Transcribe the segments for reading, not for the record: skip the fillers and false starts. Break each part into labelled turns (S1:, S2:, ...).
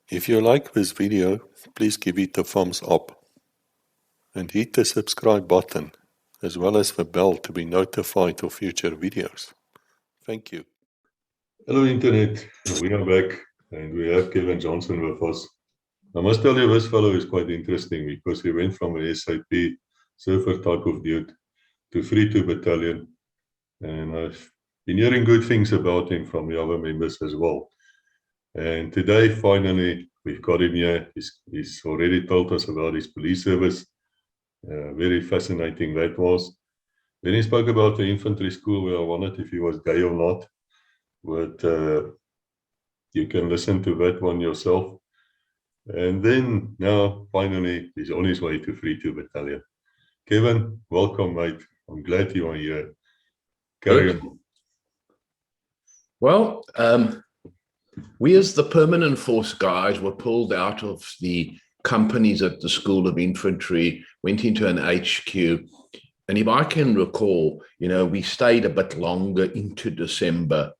S1: If you like this video, please give it a thumbs up and hit the subscribe button as well as the bell to be notified of future videos. Thank you.
S2: Hello Internet, we are back and we have Kevin Johnson with us. I must tell you this fellow is quite interesting because he went from a SAP surfer type of dude to 3-2 battalion, and I've been hearing good things about him from the other members as well. And today finally we've got him here. He's already told us about his police service. Very fascinating that was. Then he spoke about the infantry school where I wondered if he was gay or not. But you can listen to that one yourself. And then now, finally, he's on his way to 3-2 Battalion. Kevin, welcome, mate. I'm glad you are here. Carry on.
S3: Well, we as the permanent force guys were pulled out of the companies at the School of Infantry, went into an HQ. And if I can recall, we stayed a bit longer into December.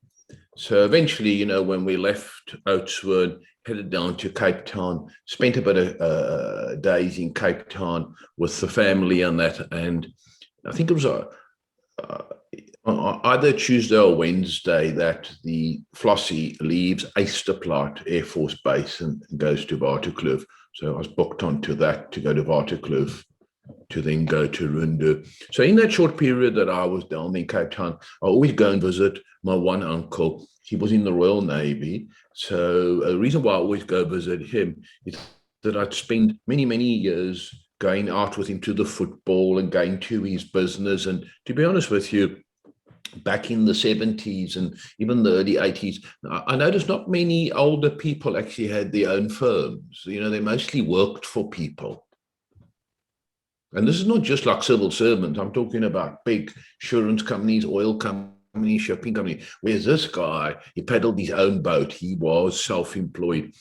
S3: So eventually, when we left Oudtshoorn, headed down to Cape Town, spent a bit of days in Cape Town with the family and that. And I think it was either Tuesday or Wednesday that the Flossie leaves Eysterplaat Air Force Base and goes to Waterkloof. So I was booked onto that to go to Waterkloof, to then go to Rundu. So in that short period that I was down in Cape Town, I always go and visit my one uncle. He was in the Royal Navy. So the reason why I always go visit him is that I'd spend many, many years going out with him to the football and going to his business. And to be honest with you, back in the 70s and even the early 80s, I noticed not many older people actually had their own firms. They mostly worked for people. And this is not just like civil servants. I'm talking about big insurance companies, oil companies, shipping company. Whereas this guy, he paddled his own boat. He was self-employed.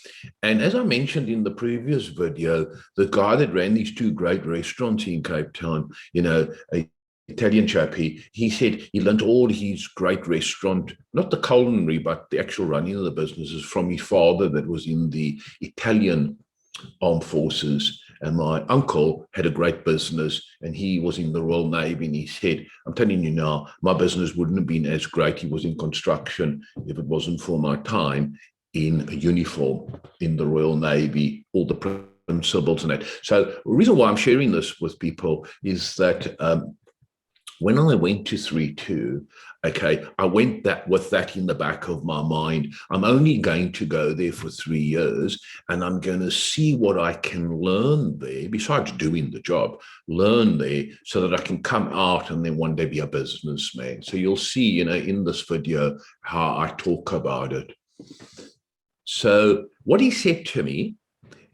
S3: And as I mentioned in the previous video, the guy that ran these two great restaurants in Cape Town, a Italian chap, he said he learned all his great restaurant, not the culinary, but the actual running of the businesses from his father that was in the Italian armed forces. And my uncle had a great business and he was in the Royal Navy, and he said, I'm telling you now, my business wouldn't have been as great. He was in construction if it wasn't for my time in a uniform in the Royal Navy, all the principles and that. So the reason why I'm sharing this with people is that when I went to 3-2, I went with that in the back of my mind. I'm only going to go there for 3 years, and I'm going to see what I can learn there, besides doing the job, learn there so that I can come out and then one day be a businessman. So you'll see, in this video, how I talk about it. So what he said to me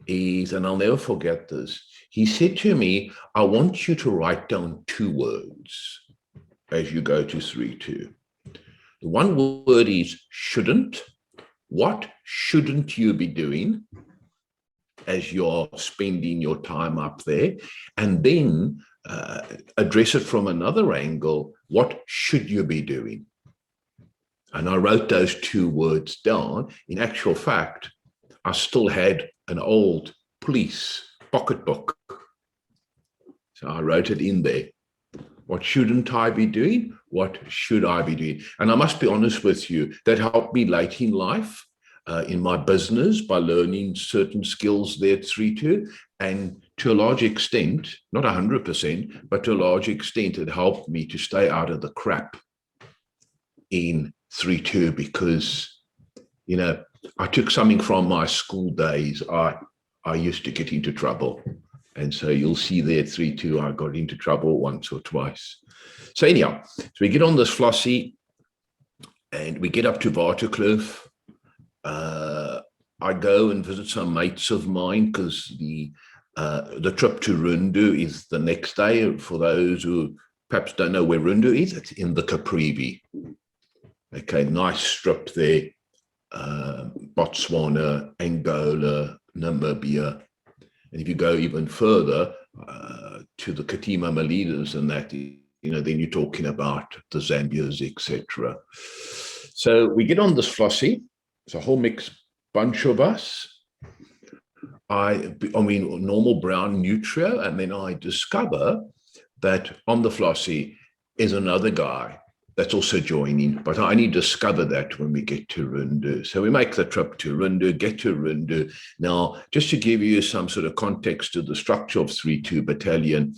S3: is, and I'll never forget this, he said to me, I want you to write down 2 words as you go to 3-2. The one word is shouldn't. What shouldn't you be doing as you're spending your time up there? And then address it from another angle. What should you be doing? And I wrote those 2 words down. In actual fact, I still had an old police pocketbook. So I wrote it in there. What shouldn't I be doing? What should I be doing? And I must be honest with you, that helped me late in life, in my business, by learning certain skills there at 3-2. And to a large extent, not 100%, but to a large extent, it helped me to stay out of the crap in 3-2 because, I took something from my school days. I used to get into trouble. And so you'll see there at 3-2, I got into trouble once or twice. So anyhow, so we get on this Flossie and we get up to Waterkloof. I go and visit some mates of mine because the trip to Rundu is the next day. For those who perhaps don't know where Rundu is, it's in the Caprivi. Okay, nice strip there. Botswana, Angola, Namibia. And if you go even further to the Katima Malidas and that, then you're talking about the Zambias, etc. So we get on this Flossie. It's a whole mixed bunch of us. normal brown nutria, and then I discover that on the Flossie is another guy that's also joining, but I only discover that when we get to Rundu. So we make the trip to Rundu, get to Rundu. Now, just to give you some sort of context to the structure of 3-2 Battalion,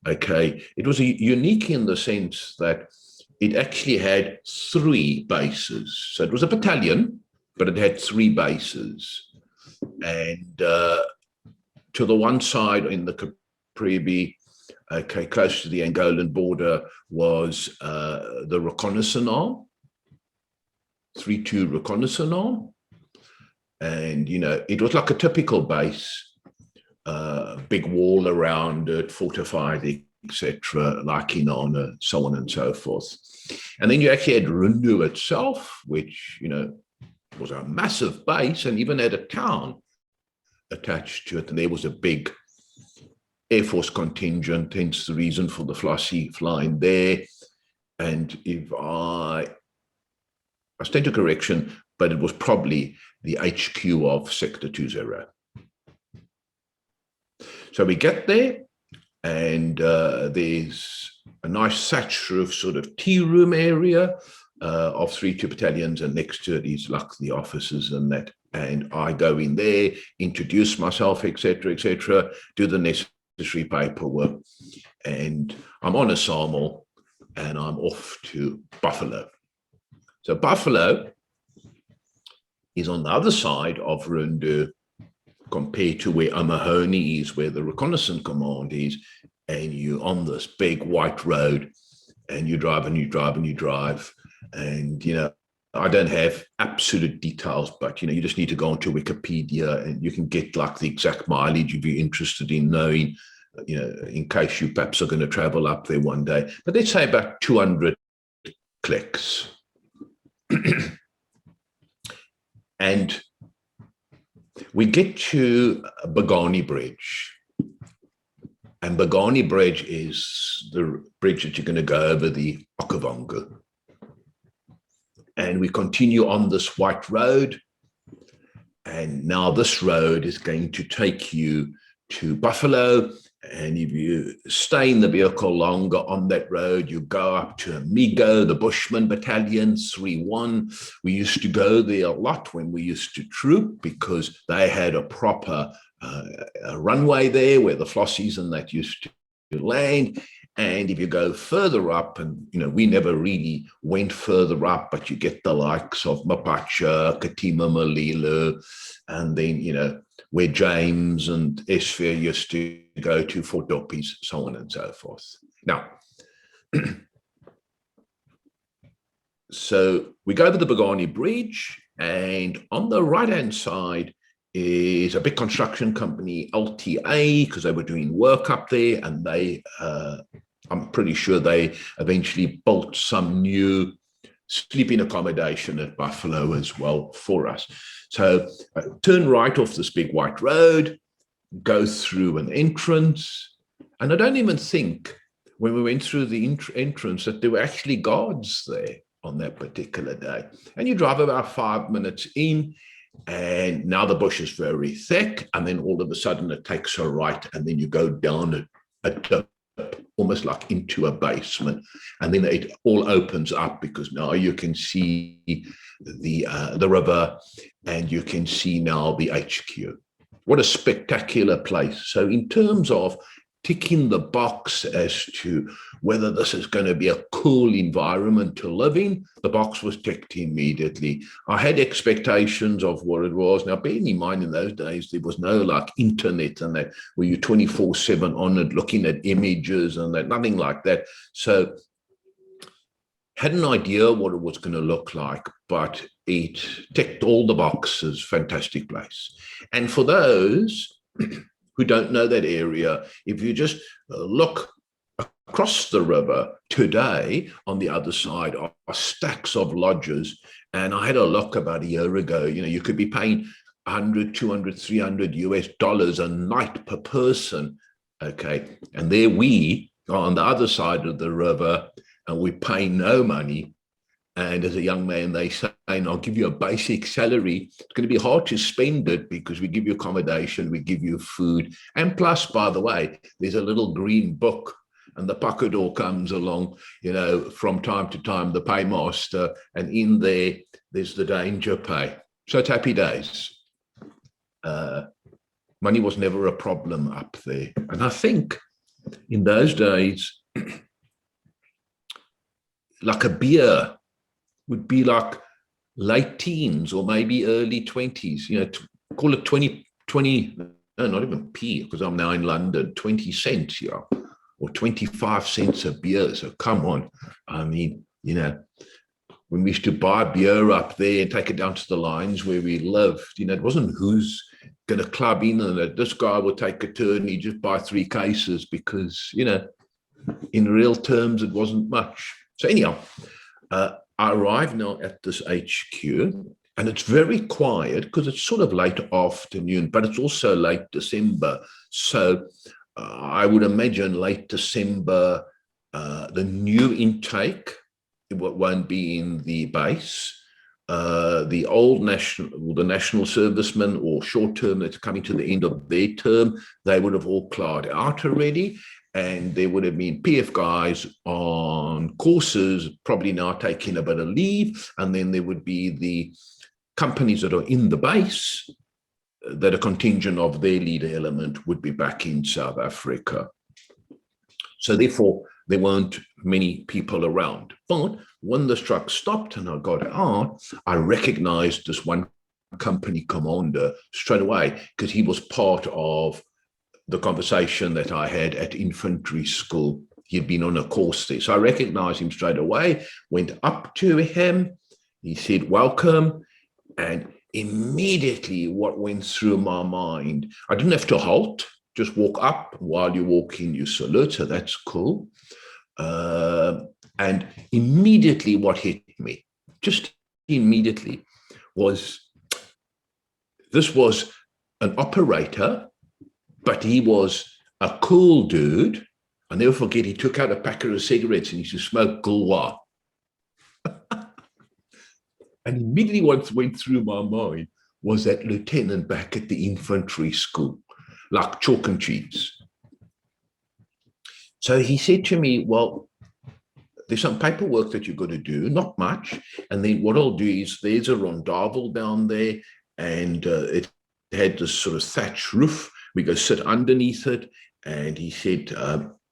S3: okay, it was unique in the sense that it actually had 3 bases. So it was a battalion, but it had 3 bases. And to the one side in the Caprivi, okay, close to the Angolan border, was the reconnaissance arm, 3-2 reconnaissance arm. And, you know, it was like a typical base, big wall around it, fortified, etc., like Inanna, so on and so forth. And then you actually had Rundu itself, which, you know, was a massive base and even had a town attached to it. And there was a big Air Force contingent, hence the reason for the Flossie flying there. And if I stand to correction, but it was probably the HQ of Sector 20. So we get there, and there's a nice thatch roof sort of tea room area of 3-2 battalions, and next to it is like the offices and that. And I go in there, introduce myself, etc., do the necessary paperwork, and I'm on a SAML, and I'm off to Buffalo. So Buffalo is on the other side of Rundu compared to where O'Mahony is, where the reconnaissance command is, and you're on this big white road, and you drive and you drive and you drive, and, you know, I don't have absolute details, but, you know, you just need to go onto Wikipedia and you can get like the exact mileage if you're interested in knowing, you know, in case you perhaps are going to travel up there one day. But let's say about 200 clicks. And we get to Bogani Bridge. And Bogani Bridge is the bridge that you're going to go over the Okavango. And we continue on this white road. And now this road is going to take you to Buffalo. And if you stay in the vehicle longer on that road, you go up to Amigo, the Bushman Battalion, 3-1. We used to go there a lot when we used to troop because they had a proper a runway there where the Flossies and that used to land. And if you go further up, and, you know, we never really went further up, but you get the likes of Mapacha, Katima Malilo, and then, you know, where James and Esfia used to go to, Fort Doppies, so on and so forth. Now, so we go over the Bogani Bridge, and on the right-hand side is a big construction company, LTA, because they were doing work up there, and they, I'm pretty sure they eventually built some new sleeping accommodation at Buffalo as well for us. So turn right off this big white road, go through an entrance, and I don't even think when we went through the entrance that there were actually guards there on that particular day. And you drive about 5 minutes in, and now the bush is very thick, and then all of a sudden it takes a right, and then you go down a dip, almost like into a basement, and then it all opens up because now you can see the river, and you can see now the HQ. What a spectacular place. So in terms of ticking the box as to whether this is going to be a cool environment to live in, the box was ticked immediately. I had expectations of what it was. Now, bearing in mind, in those days, there was no like internet and that, where you're 24/7 on it, looking at images and that, nothing like that. So had an idea what it was going to look like, but it ticked all the boxes. Fantastic place. And for those who don't know that area, if you just look across the river today, on the other side are stacks of lodges. And I had a look about a year ago, you know, you could be paying $100, $200, $300 a night per person. Okay. And there we are on the other side of the river, and we pay no money. And as a young man, they say, I'll give you a basic salary. It's going to be hard to spend it because we give you accommodation, we give you food. And plus, by the way, there's a little green book and the pacador comes along, from time to time, the paymaster, and in there's the danger pay. So it's happy days. Money was never a problem up there. And I think in those days, like a beer would be like late teens or maybe early 20s, call it 20, no, not even P, because I'm now in London, 20 cents, or 25 cents a beer. So come on. I mean, when we used to buy beer up there and take it down to the lines where we lived, it wasn't who's going to club in and that this guy will take a turn, he just buy 3 cases because, in real terms, it wasn't much. So anyhow, I arrive now at this HQ and it's very quiet because it's sort of late afternoon, but it's also late December. So I would imagine late December, the new intake, it won't be in the base. The old the national servicemen or short term that's coming to the end of their term, they would have all cleared out already. And there would have been PF guys on courses, probably now taking a bit of leave. And then there would be the companies that are in the base that are contingent of their leader element would be back in South Africa. So therefore, there weren't many people around. But when the truck stopped and I got out, I recognized this one company commander straight away because he was part of the conversation that I had at infantry school. He had been on a course there. So I recognized him straight away, went up to him. He said, welcome. And immediately what went through my mind, I didn't have to halt, just walk up. While you walk in, you salute. So that's cool. And immediately what hit me, just immediately, this was an operator, but he was a cool dude. I'll never forget, he took out a packet of cigarettes and he used to smoke Gulwa. And immediately what went through my mind was that lieutenant back at the infantry school, like chalk and cheese. So he said to me, well, there's some paperwork that you've got to do, not much. And then what I'll do is there's a rondavel down there and it had this sort of thatch roof. We go sit underneath it. And he said,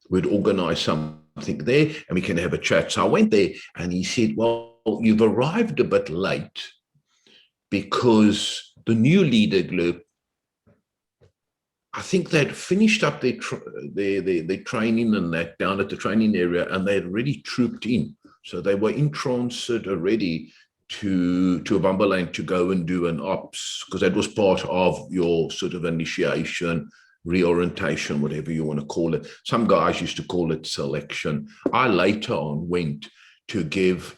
S3: we'd organize something there and we can have a chat. So I went there and he said, well, you've arrived a bit late because the new leader group, I think they'd finished up their training and that down at the training area and they had already trooped in. So they were in transit already to Bambaland to go and do an ops because that was part of your sort of initiation, reorientation, whatever you want to call it. Some guys used to call it selection. I later on went to give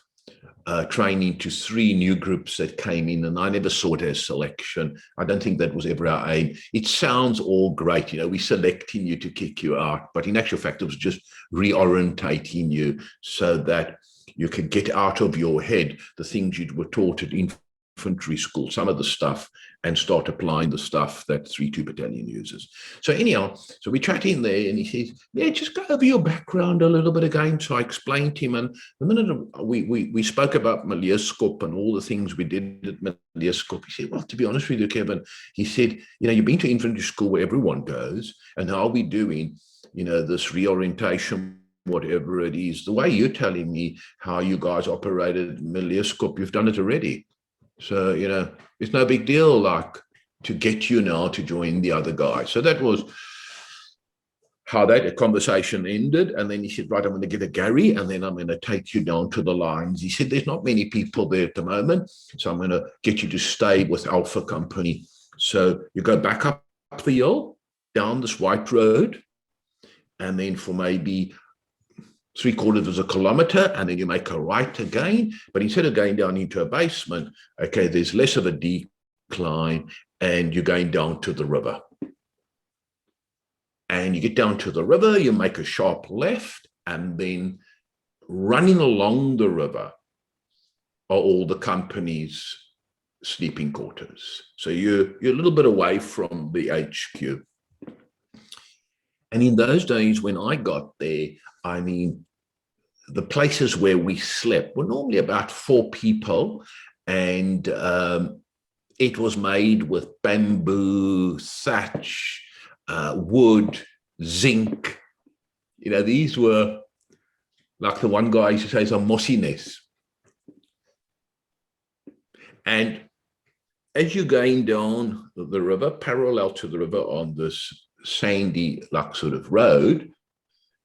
S3: training to 3 new groups that came in, and I never saw it as selection. I don't think that was ever our aim. It sounds all great, we're selecting you to kick you out, but in actual fact, it was just reorientating you so that you could get out of your head the things you were taught at infantry school, some of the stuff, and start applying the stuff that 3-2 Battalion uses. So anyhow, so we chat in there and he says, yeah, just go over your background a little bit again. So I explained to him, and the minute we spoke about Maleerskop and all the things we did at Maleerskop, he said, well, to be honest with you, Kevin, he said, you've been to infantry school where everyone goes, and how are we doing, this reorientation, whatever it is, the way you're telling me how you guys operated Maleerskop, you've done it already. So, it's no big deal, like, to get you now to join the other guy. So that was how that conversation ended. And then he said, right, I'm going to get a Gary, and then I'm going to take you down to the lines. He said, there's not many people there at the moment, so I'm going to get you to stay with Alpha Company. So you go back up the hill, down this white road, and then for maybe 3/4 of a kilometer, and then you make a right again. But instead of going down into a basement, okay, there's less of a decline, and you're going down to the river. And you get down to the river, you make a sharp left, and then running along the river are all the company's sleeping quarters. So you're a little bit away from the HQ. And in those days when I got there, I mean, the places where we slept were normally about 4 people, and it was made with bamboo, thatch, wood, zinc. You know, these were, like the one guy used to say, some mossines. And as you're going down the river, parallel to the river on this sandy, like sort of road,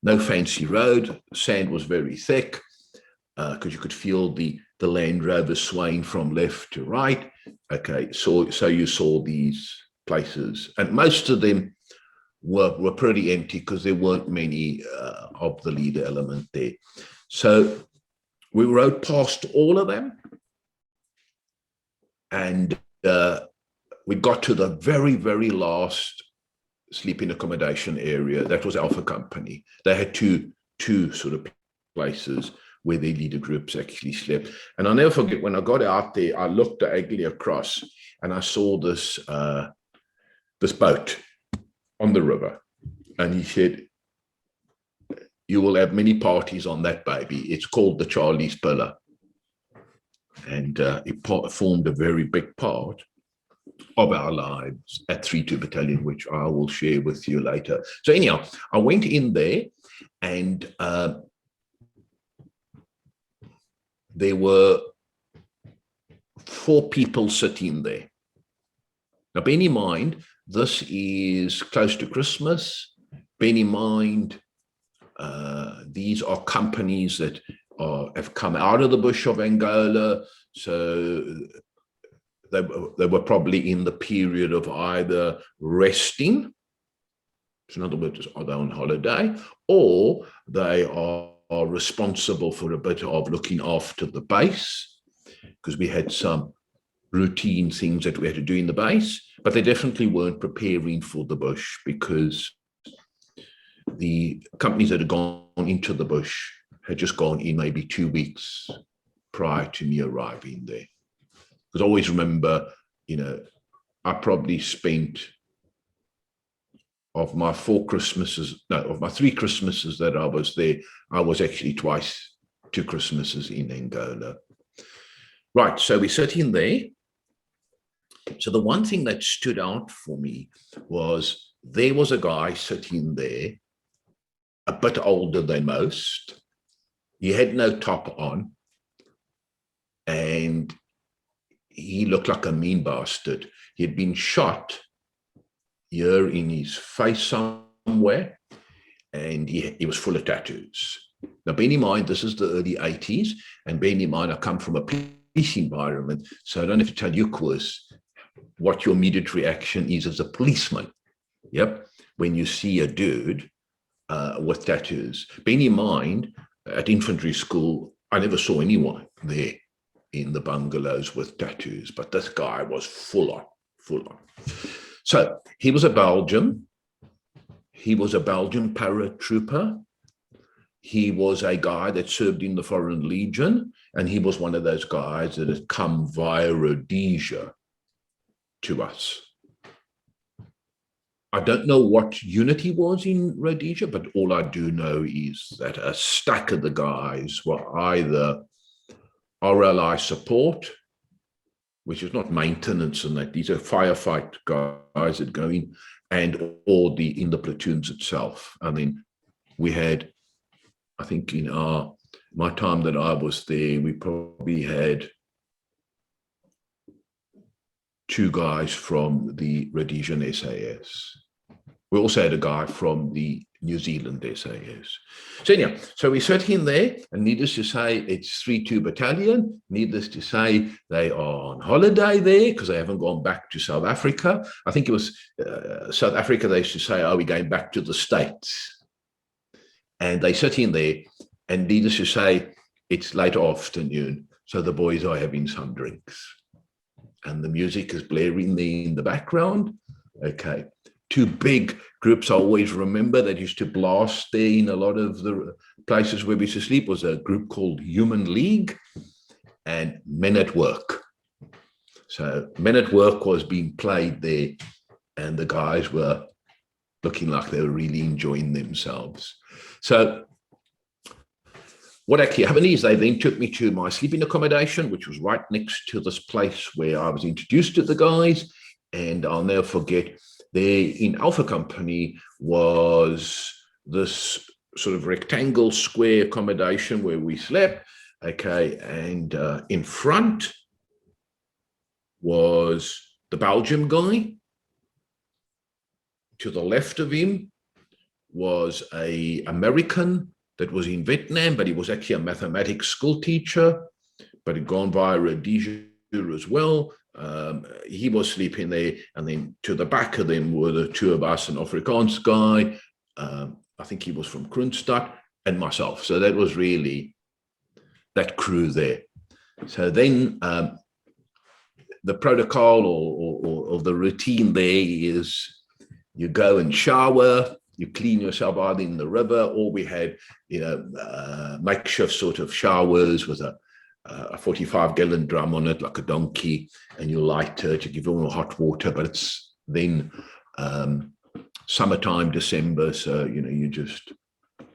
S3: no fancy road, sand was very thick, because you could feel the Land Rover swaying from left to right. Okay, so you saw these places, and most of them were pretty empty because there weren't many of the leader element there. So we rode past all of them, and we got to the very, very last sleeping accommodation area. That was Alpha Company. They had two sort of places where their leader groups actually slept. And I'll never forget, when I got out there, I looked diagonally across and I saw this this boat on the river. And he said, "You will have many parties on that baby. It's called the Charlie's Pillar." And it formed a very big part of our lives at 3-2 Battalion, which I will share with you later. So anyhow, I went in there, and there were 4 people sitting there. Now, bear in mind, this is close to Christmas. Bear in mind, these are companies that have come out of the bush of Angola, so they were probably in the period of either resting, so in other words, are they on holiday, or they are responsible for a bit of looking after the base, because we had some routine things that we had to do in the base, but they definitely weren't preparing for the bush, because the companies that had gone into the bush had just gone in maybe 2 weeks prior to me arriving there. Because I always remember, you know, I probably spent, of my 3 Christmases that I was there, I was actually 2 Christmases in Angola. Right, so we're sitting there. So the one thing that stood out for me was there was a guy sitting there, a bit older than most. He had no top on, and he looked like a mean bastard. He had been shot here in his face somewhere, and he was full of tattoos. Now, bear in mind, this is the early 80s, and bear in mind, I come from a police environment, so I don't have to tell you, Koos, what your immediate reaction is as a policeman. Yep, when you see a dude with tattoos. Bear in mind, at infantry school, I never saw anyone there in the bungalows with tattoos, but this guy was full on. So he was a Belgian. He was a Belgian paratrooper. He was a guy that served in the Foreign Legion, and he was one of those guys that had come via Rhodesia to us. I don't know what unit he was in Rhodesia, but all I do know is that a stack of the guys were either RLI support, which is not maintenance, and that these are firefight guys that go in, and or in the platoons itself. I mean, we had, I think in my time that I was there, we probably had 2 guys from the Rhodesian SAS. We also had a guy from the New Zealand SAS. So anyhow, so we sat in there, and needless to say, it's 3-2 Battalion. Needless to say, they are on holiday there because they haven't gone back to South Africa. I think it was South Africa, they used to say, "Are we going back to the States?" And they sit in there, and needless to say, it's late afternoon, so the boys are having some drinks. And the music is blaring there in the background. Okay. 2 big groups I always remember that used to blast there in a lot of the places where we used to sleep was a group called Human League and Men at Work. So Men at Work was being played there, and the guys were looking like they were really enjoying themselves. So what actually happened is they then took me to my sleeping accommodation, which was right next to this place where I was introduced to the guys. And I'll never forget, there in Alpha Company was this sort of rectangle square accommodation where we slept. Okay, and in front was the Belgium guy. To the left of him was an American that was in Vietnam, but he was actually a mathematics school teacher, but he'd gone via Rhodesia as well. He was sleeping there, and then to the back of them were the two of us, an Afrikaans guy, I think he was from Kroonstad, and myself. So that was really that crew there. So then the protocol or the routine there is you go and shower, you clean yourself either in the river, or we had, makeshift sort of showers with a 45-gallon drum on it, like a donkey, and you light it, you give them hot water, but it's then summertime, December, so, you just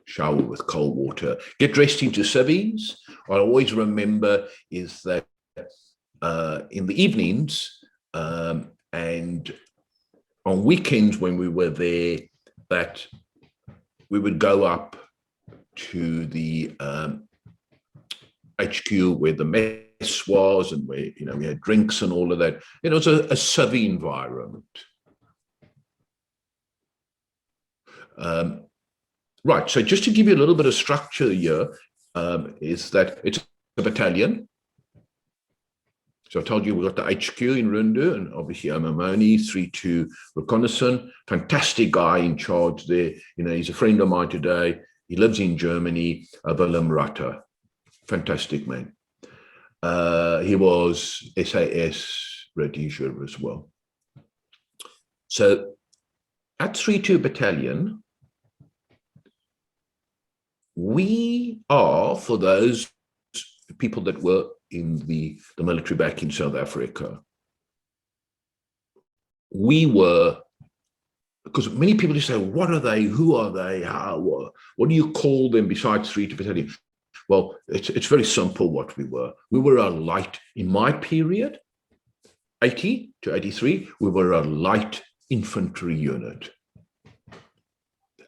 S3: shower with cold water. Get dressed into civvies. What I always remember is that in the evenings and on weekends when we were there, that we would go up to the HQ where the mess was and where, we had drinks and all of that. It was a civvy environment. Right, so just to give you a little bit of structure here, is that it's a battalion. So I told you we got the HQ in Rundu, and obviously Amamoni, 3-2 reconnaissance, fantastic guy in charge there. He's a friend of mine today. He lives in Germany, Willem Rutter, fantastic man. He was SAS Rhodesia as well. So at 3-2 Battalion, we are, for those people that were in the military back in South Africa, we were, because many people just say, what are they? Who are they? What do you call them besides 3-2 Battalion? Well, it's very simple what we were. We were a light, in my period, 80 to 83, we were a light infantry unit.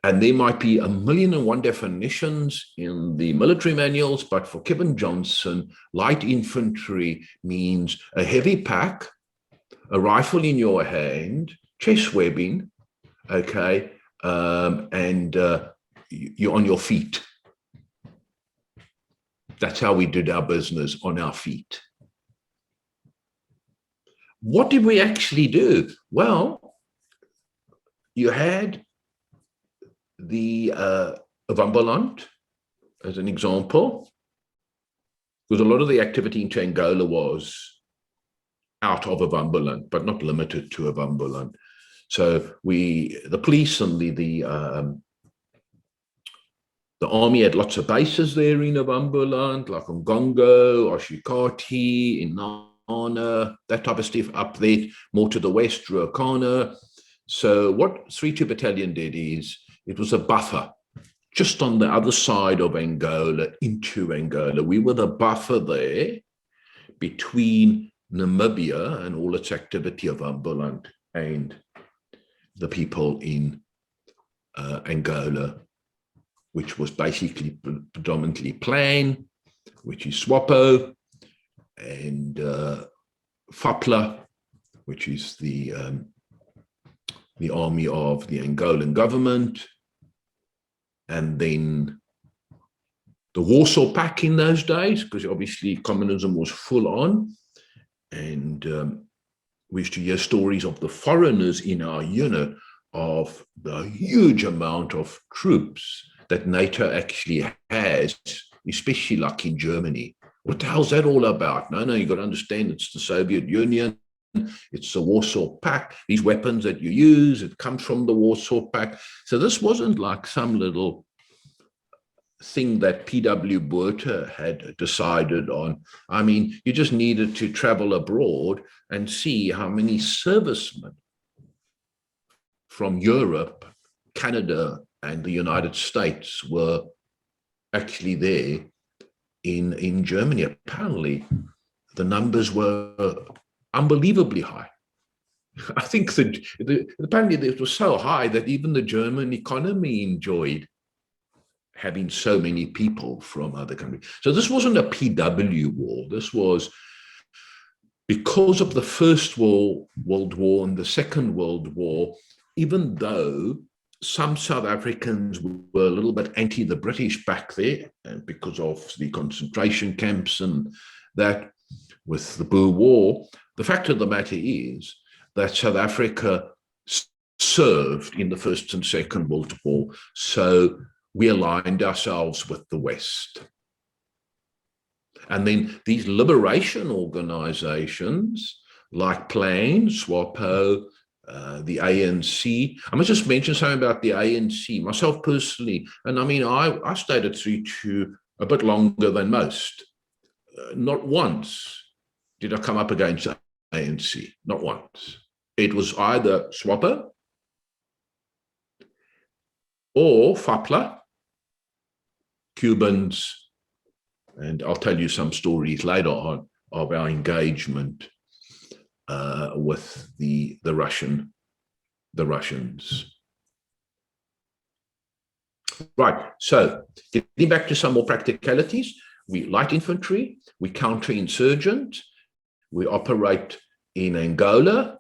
S3: And there might be 1,000,001 definitions in the military manuals, but for Kevin Johnson, light infantry means a heavy pack, a rifle in your hand, chest webbing, okay, and you're on your feet. That's how we did our business, on our feet. What did we actually do? Well, you had the Avambaland as an example, because a lot of the activity in Angola was out of Avambaland, but not limited to Avambaland. So the police and the army had lots of bases there in Avambaland, like on Gongo, Oshikati, in Nana, that type of stuff up there, more to the west, Ruakana. So what 3-2 Battalion did is, it was a buffer just on the other side of Angola into Angola. We were the buffer there between Namibia and all its activity of Ambulant and the people in Angola, which was basically predominantly Plan, which is SWAPO, and FAPLA, which is the army of the Angolan government, and then the Warsaw Pact in those days, because obviously communism was full on, and we used to hear stories of the foreigners in our unit of the huge amount of troops that NATO actually has, especially like in Germany. What the hell's that all about? No, you got to understand, it's the Soviet Union. It's the Warsaw Pact. These weapons that you use, it comes from the Warsaw Pact. So this wasn't like some little thing that P.W. Botha had decided on. I mean, you just needed to travel abroad and see how many servicemen from Europe, Canada, and the United States were actually there in Germany. Apparently, the numbers were unbelievably high. I think that apparently it was so high that even the German economy enjoyed having so many people from other countries. So this wasn't a PW war. This was because of the First World War and the Second World War, even though some South Africans were a little bit anti the British back there, and because of the concentration camps and that with the Boer War, the fact of the matter is that South Africa served in the First and Second World War. So we aligned ourselves with the West. And then these liberation organizations like Plain, SWAPO, the ANC. I must just mention something about the ANC, myself personally. And I mean, I stayed at 3-2 a bit longer than most. Not once did I come up against the ANC, not once. It was either SWAPO or FAPLA, Cubans, and I'll tell you some stories later on of our engagement with the Russians. Right, so getting back to some more practicalities, we light infantry, we counterinsurgent, we operate in Angola.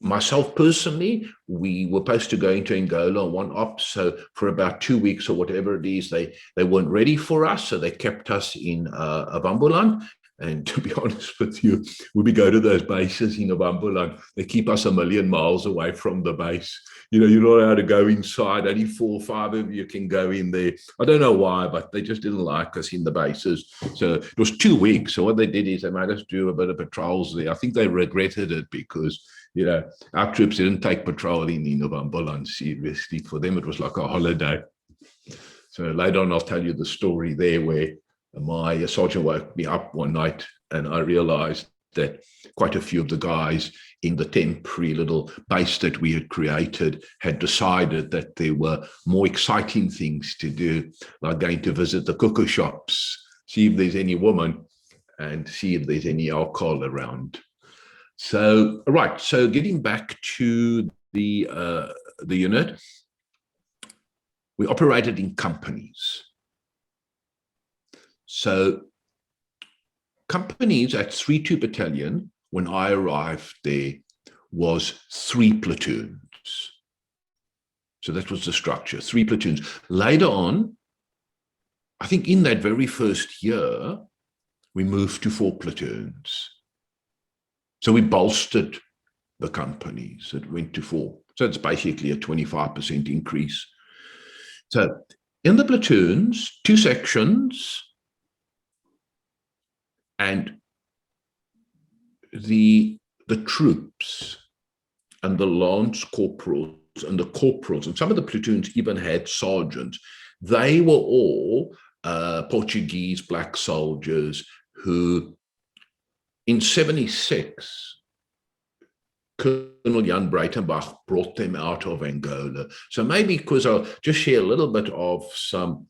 S3: Myself personally, we were supposed to go into Angola on one op, so for about 2 weeks or whatever it is, they weren't ready for us, so they kept us in Avambulan. And to be honest with you, when we go to those bases in Avambulan, they keep us 1,000,000 miles away from the base. You know, you're not allowed to go inside. Only 4 or 5 of you can go in there. I don't know why, but they just didn't like us in the bases. So it was 2 weeks. So what they did is they made us do a bit of patrols there. I think they regretted it because, you know, our troops didn't take patrolling in Avambulan seriously. For them, it was like a holiday. So later on, I'll tell you the story there where my sergeant woke me up one night and I realized that quite a few of the guys in the temporary little base that we had created had decided that there were more exciting things to do, like going to visit the cooker shops, see if there's any woman, and see if there's any alcohol around. So, right, so getting back to the unit, we operated in companies. So companies at 3-2 Battalion, when I arrived there, was 3 platoons. So that was the structure, 3 platoons. Later on, I think in that very first year, we moved to 4 platoons. So we bolstered the companies. It went to 4. So it's basically a 25% increase. So in the platoons, 2 sections, and the troops and the lance corporals and the corporals, and some of the platoons even had sergeants. They were all Portuguese black soldiers who, in 76, Colonel Jan Breitenbach brought them out of Angola. So maybe because I'll just share a little bit of some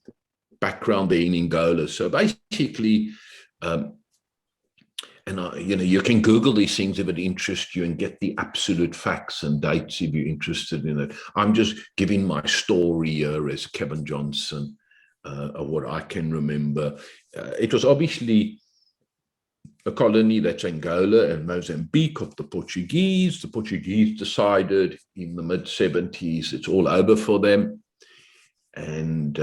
S3: background there in Angola. So basically, you can Google these things if it interests you and get the absolute facts and dates if you're interested in it. I'm just giving my story here as Kevin Johnson of what I can remember. It was obviously a colony that's Angola and Mozambique of the Portuguese. The Portuguese decided in the mid-70s it's all over for them. And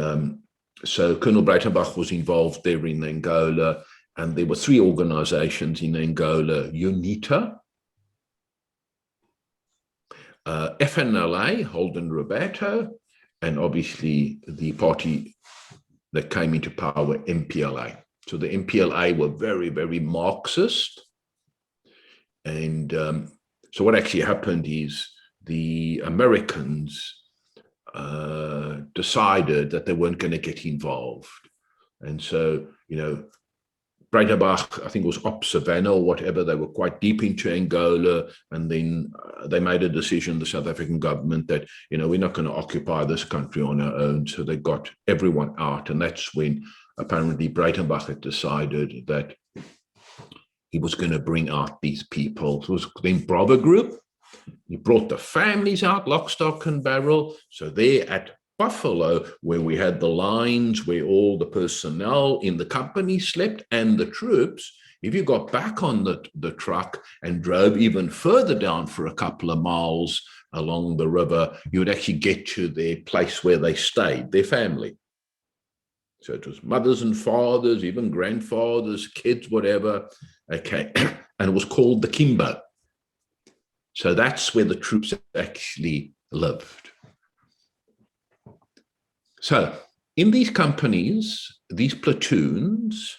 S3: so Colonel Breitenbach was involved there in Angola. And there were 3 organizations in Angola: UNITA, FNLA, Holden Roberto, and obviously the party that came into power, MPLA. So the MPLA were very, very Marxist. And so what actually happened is the Americans decided that they weren't going to get involved. And so, Breitenbach, I think it was Op Savannah or whatever, they were quite deep into Angola, and then they made a decision, the South African government, that, we're not going to occupy this country on our own. So they got everyone out, and that's when apparently Breitenbach had decided that he was going to bring out these people. So it was then Bravo Group. He brought the families out, lock, stock, and barrel. So there at Buffalo, where we had the lines where all the personnel in the company slept and the troops, if you got back on the truck and drove even further down for a couple of miles along the river, you would actually get to their place where they stayed, their family. So it was mothers and fathers, even grandfathers, kids, whatever. Okay. And it was called the Kimbo. So that's where the troops actually lived. So in these companies, these platoons,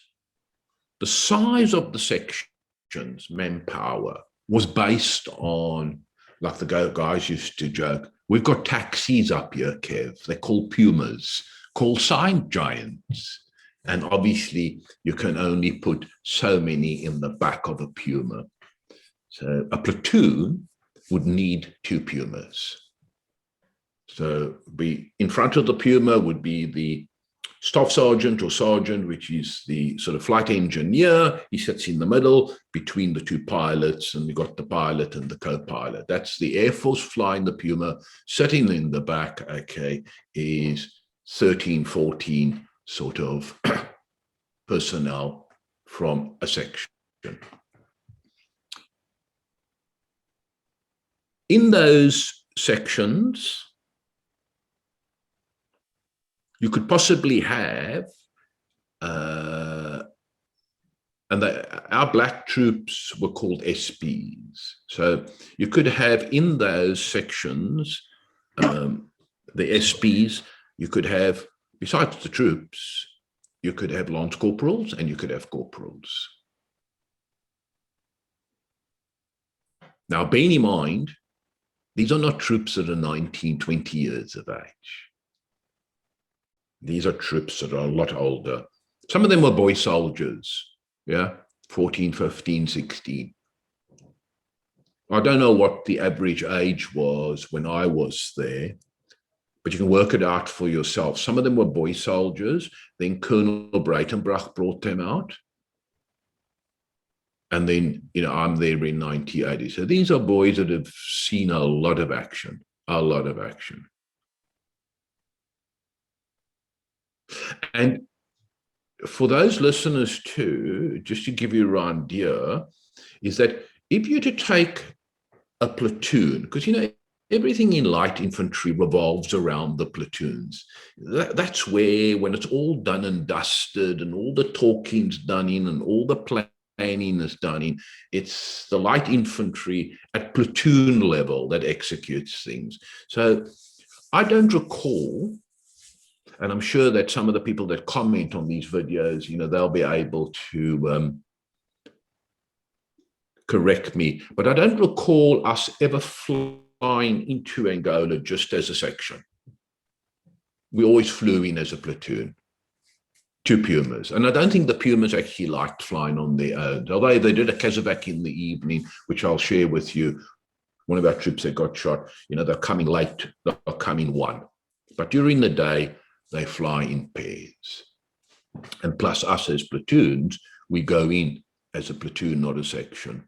S3: the size of the sections, manpower, was based on, like the guys used to joke, we've got taxis up here, Kev. They're called Pumas, called sign giants. And obviously, you can only put so many in the back of a Puma. So a platoon would need 2 Pumas. So in front of the Puma would be the staff sergeant or sergeant, which is the sort of flight engineer. He sits in the middle between the 2 pilots, and you got the pilot and the co-pilot. That's the Air Force flying the Puma. Sitting in the back, okay, is 13, 14 sort of personnel from a section. In those sections, you could possibly have, our black troops were called SPs. So you could have in those sections, the SPs, you could have, besides the troops, you could have lance corporals and you could have corporals. Now, bear in mind, these are not troops that are 19, 20 years of age. These are troops that are a lot older. Some of them were boy soldiers, 14, 15, 16. I don't know what the average age was when I was there, but you can work it out for yourself. Some of them were boy soldiers. Then Colonel Breitenbach brought them out. And then, I'm there in 1980. So these are boys that have seen a lot of action. And for those listeners too, just to give you an idea, is that if you were to take a platoon, because, everything in light infantry revolves around the platoons. That's where, when it's all done and dusted and all the talking's done in and all the planning is done in, it's the light infantry at platoon level that executes things. So I don't recall, and I'm sure that some of the people that comment on these videos, they'll be able to correct me, but I don't recall us ever flying into Angola just as a section. We always flew in as a platoon, 2 Pumas. And I don't think the Pumas actually liked flying on their own, although they did a Casevac in the evening, which I'll share with you. One of our troops that got shot, they're coming late, they're coming 1. But during the day, they fly in pairs. And plus us as platoons, we go in as a platoon, not a section.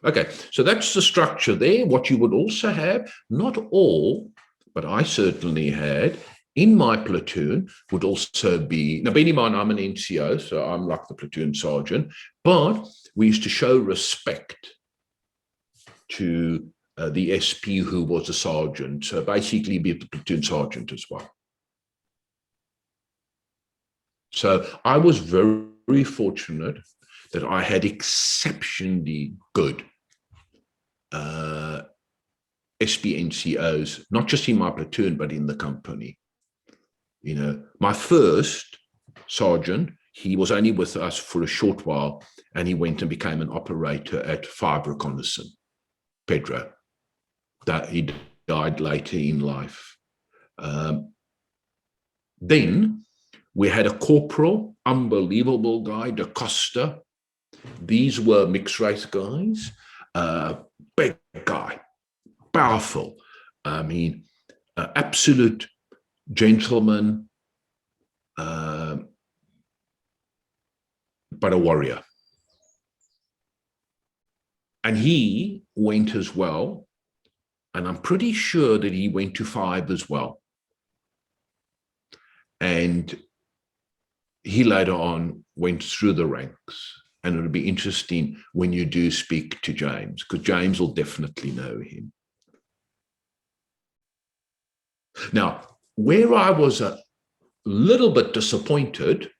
S3: Okay, so that's the structure there. What you would also have, not all, but I certainly had, in my platoon would also be, now bear in mind I'm an NCO, so I'm like the platoon sergeant, but we used to show respect to the SP who was a sergeant, so basically be the platoon sergeant as well. So I was very, very fortunate that I had exceptionally good SP NCOs, not just in my platoon, but in the company. My first sergeant, he was only with us for a short while, and he went and became an operator at 5 Reconnaissance, Pedro. That he died later in life. Then we had a corporal, unbelievable guy, Da Costa. These were mixed race guys, big guy, powerful. I mean, absolute gentleman, but a warrior. And he went as well, and I'm pretty sure that he went to 5 as well. And he later on went through the ranks. And it'll be interesting when you do speak to James, because James will definitely know him. Now, where I was a little bit disappointed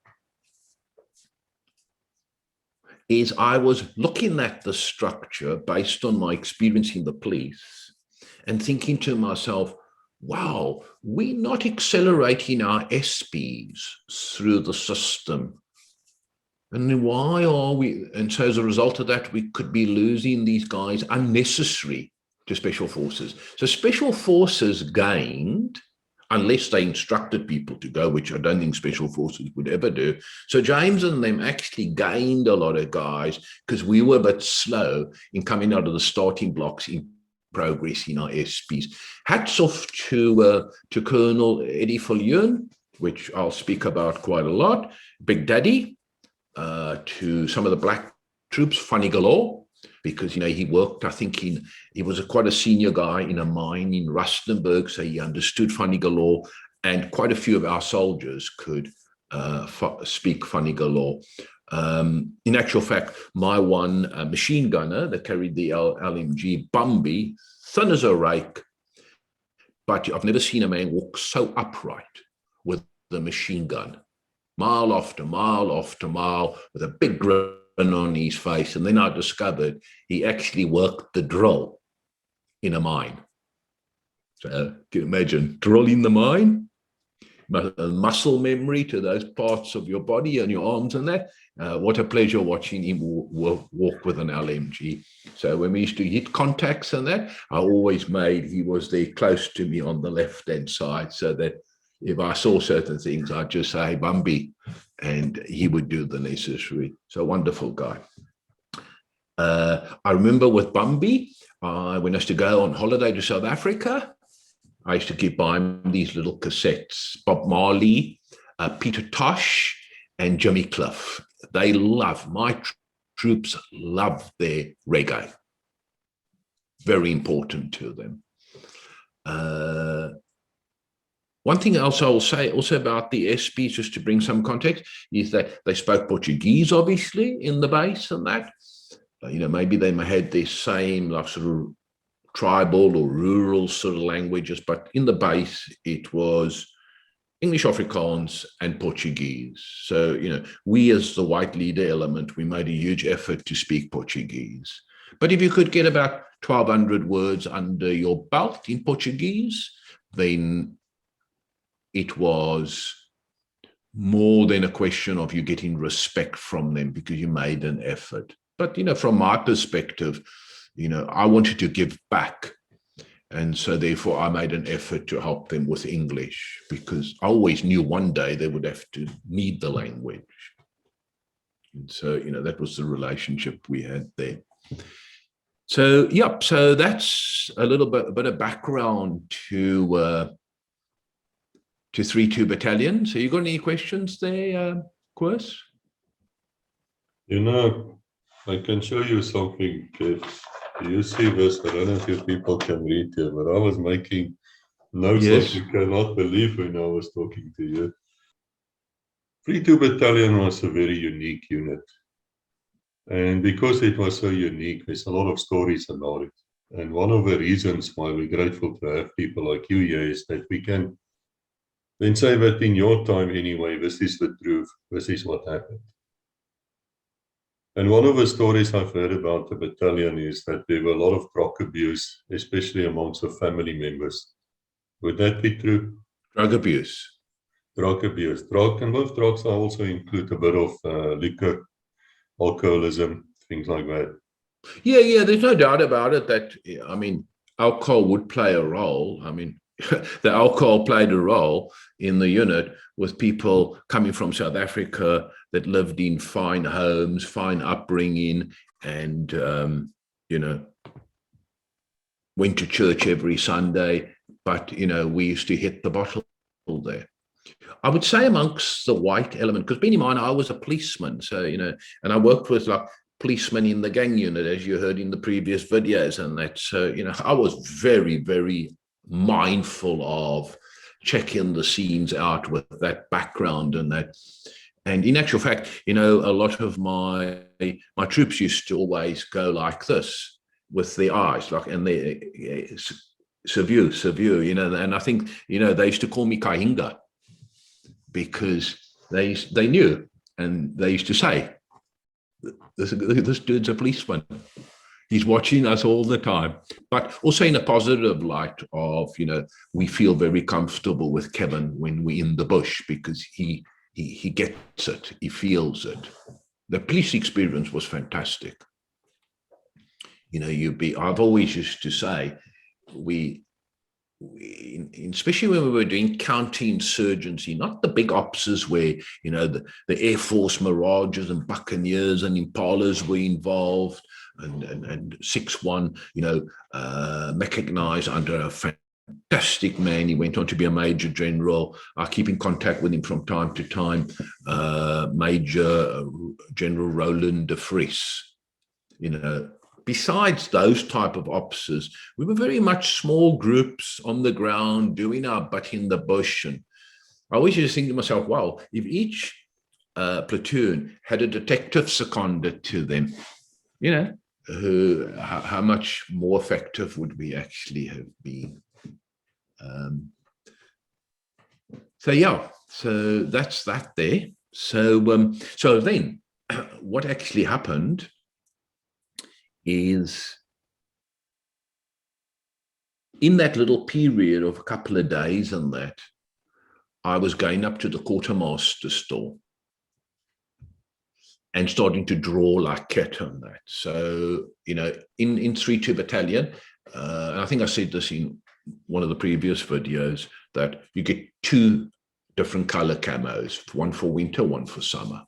S3: is I was looking at the structure based on my experience in the police and thinking to myself, wow, we're not accelerating our SPs through the system. And why are we? And so as a result of that, we could be losing these guys unnecessary to Special Forces. So Special Forces gained, unless they instructed people to go, which I don't think Special Forces would ever do. So James and them actually gained a lot of guys because we were a bit slow in coming out of the starting blocks in progressing our SPs. Hats off to Colonel Eddie Viljoen, which I'll speak about quite a lot, Big Daddy, to some of the black troops, Funny Galore, because, he worked, I think, he was quite a senior guy in a mine in Rustenburg, so he understood Funny Galore, and quite a few of our soldiers could speak Funny Galore. In actual fact, my one machine gunner that carried the LMG, Bambi, thin as a rake, but I've never seen a man walk so upright with the machine gun, mile after mile after mile, with a big grin on his face. And then I discovered he actually worked the drill in a mine. So can you imagine drilling the mine? Muscle memory to those parts of your body and your arms and that. What a pleasure watching him walk with an LMG. So when we used to hit contacts and that, I always made he was there close to me on the left-hand side, so that if I saw certain things, I'd just say, hey, Bambi, and he would do the necessary. So wonderful guy. I remember with Bambi, when I used to go on holiday to South Africa, I used to keep buying these little cassettes, Bob Marley, Peter Tosh, and Jimmy Cliff. They love, my troops love their reggae. Very important to them. One thing else I will say also about the SPs, just to bring some context, is that they spoke Portuguese, obviously, in the base and that. Maybe they had their same sort of tribal or rural sort of languages, but in the base, it was English, Afrikaans, and Portuguese. So, we as the white leader element, we made a huge effort to speak Portuguese. But if you could get about 1,200 words under your belt in Portuguese, then it was more than a question of you getting respect from them because you made an effort. But, from my perspective, I wanted to give back. And so therefore I made an effort to help them with English, because I always knew one day they would have to need the language. And so, that was the relationship we had there. So, yep. So that's a bit of background to 3-2 Battalion. So you got any questions there, Koos?
S2: I can show you something. You see this, I don't know if you people can read here, but I was making notes that you cannot believe when I was talking to you. 3-2 Battalion was a very unique unit. And because it was so unique, there's a lot of stories about it. And one of the reasons why we're grateful to have people like you here is that we can then say that in your time anyway, this is the truth, this is what happened. And one of the stories I've heard about the battalion is that there were a lot of drug abuse, especially amongst the family members. Would that be true?
S3: Drug abuse.
S2: Drug abuse. And with drugs I also include a bit of liquor, alcoholism, things like that.
S3: Yeah, there's no doubt about it that, alcohol would play a role. the alcohol played a role in the unit, with people coming from South Africa that lived in fine homes, fine upbringing, and, went to church every Sunday. But, we used to hit the bottle there. I would say amongst the white element, because bear in mind, I was a policeman. So, and I worked with like policemen in the gang unit, as you heard in the previous videos. And that, so, I was very, very mindful of checking the scenes out with that background and that. And in actual fact, a lot of my troops used to always go like this with their eyes, like, and they severe, and I think, they used to call me Kahinga because they knew, and they used to say, this dude's a policeman. He's watching us all the time, but also in a positive light of, we feel very comfortable with Kevin when we're in the bush because he gets it, he feels it. The police experience was fantastic. I've always used to say, especially when we were doing counterinsurgency, not the big ops where, the Air Force Mirages and Buccaneers and Impalas were involved, and 6-1, mechanized under a fantastic man. He went on to be a Major General. I keep in contact with him from time to time, Major General Roland de Vries. Besides those type of officers, we were very much small groups on the ground doing our butt in the bush. And I always used to think to myself, wow, if each platoon had a detective seconded to them, how much more effective would we actually have been? So that's that there. So then what actually happened is, in that little period of a couple of days and that, I was going up to the quartermaster store and starting to draw like kit on that. So, in 3-2 battalion, and I think I said this in one of the previous videos, that you get 2 different color camos, one for winter, one for summer.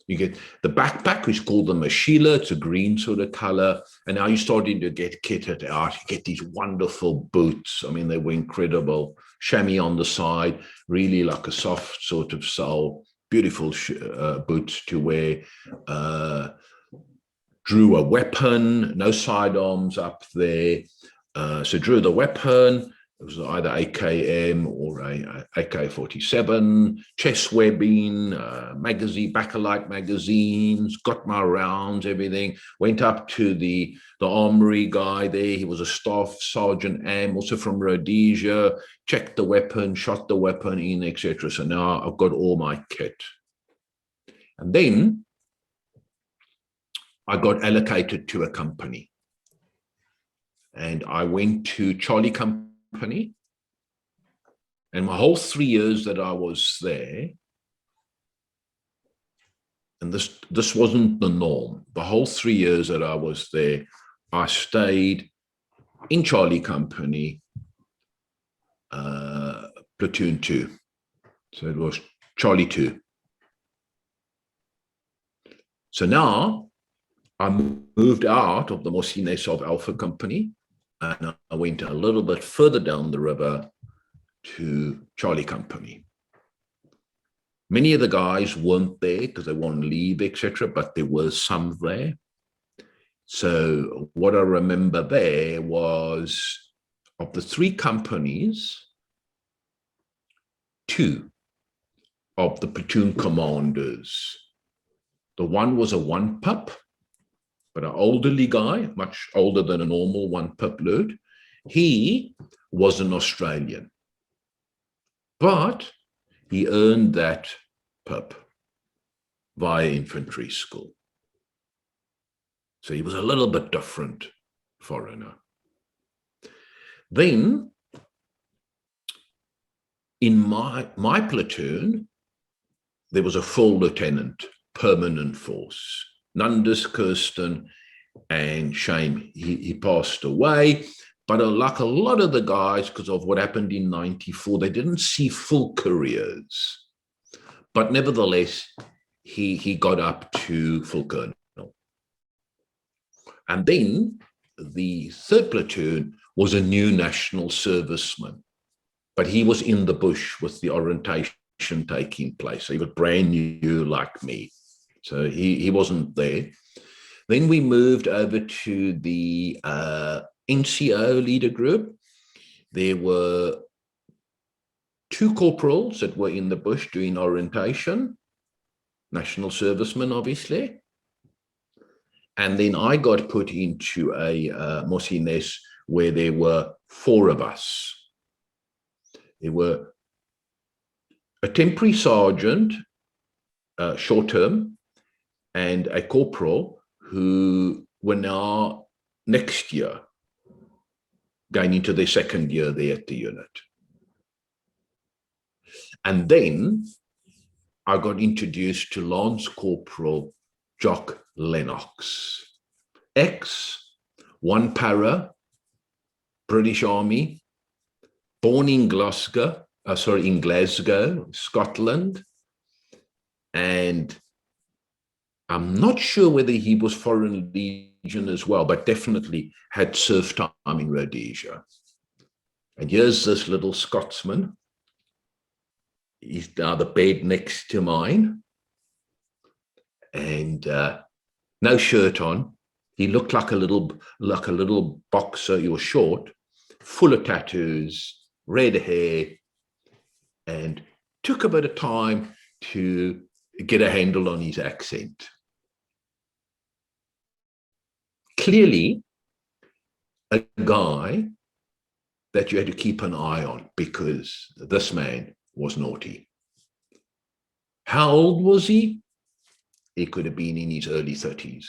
S3: You get the backpack, which is called the Mashila. It's a green sort of color. And now you're starting to get kitted out. You get these wonderful boots. I mean, they were incredible. Chamois on the side, really like a soft sort of sole. Beautiful boots to wear. Drew a weapon, no sidearms up there. So drew the weapon. It was either AKM or a AK-47, chest webbing, magazine, Bakelite magazines, got my rounds, everything. Went up to the armory guy there. He was a staff sergeant, also from Rhodesia. Checked the weapon, shot the weapon in, etc. So now I've got all my kit. And then I got allocated to a company. And I went to Charlie Company. And my whole 3 years that I was there, and this wasn't the norm, the whole 3 years that I was there, I stayed in Charlie Company, Platoon 2. So it was Charlie 2. So now I moved out of the Mosinesov Alpha Company, and I went a little bit further down the river to Charlie Company. Many of the guys weren't there because they wanted to leave, etc., but there were some there. So what I remember there was, of the 3 companies, 2 of the platoon commanders. The one was a 1-pup, but an elderly guy, much older than a normal 1-pup load. He was an Australian, but he earned that pup via infantry school. So he was a little bit different foreigner. Then, in my platoon, there was a full lieutenant, permanent force. Nandus, Kirsten, and Shame. He passed away, But like a lot of the guys, because of what happened in 94, they didn't see full careers. But nevertheless, he got up to full colonel. And then the third platoon was a new national serviceman. But he was in the bush with the orientation taking place. So he was brand new like me. So he wasn't there. Then we moved over to the NCO leader group. There were 2 corporals that were in the bush doing orientation, national servicemen, obviously. And then I got put into a Mosines where there were 4 of us. There were a temporary sergeant, short term, and a corporal who were now next year going into their second year there at the unit. And then I got introduced to Lance Corporal Jock Lennox, ex-1 para, British Army, born in Glasgow, Scotland. And I'm not sure whether he was Foreign Legion as well, but definitely had served time in Rhodesia. And here's this little Scotsman. He's now the bed next to mine. And no shirt on. He looked like a little boxer. He was short, full of tattoos, red hair, and took a bit of time to get a handle on his accent. Clearly, a guy that you had to keep an eye on because this man was naughty. How old was he? He could have been in his early 30s.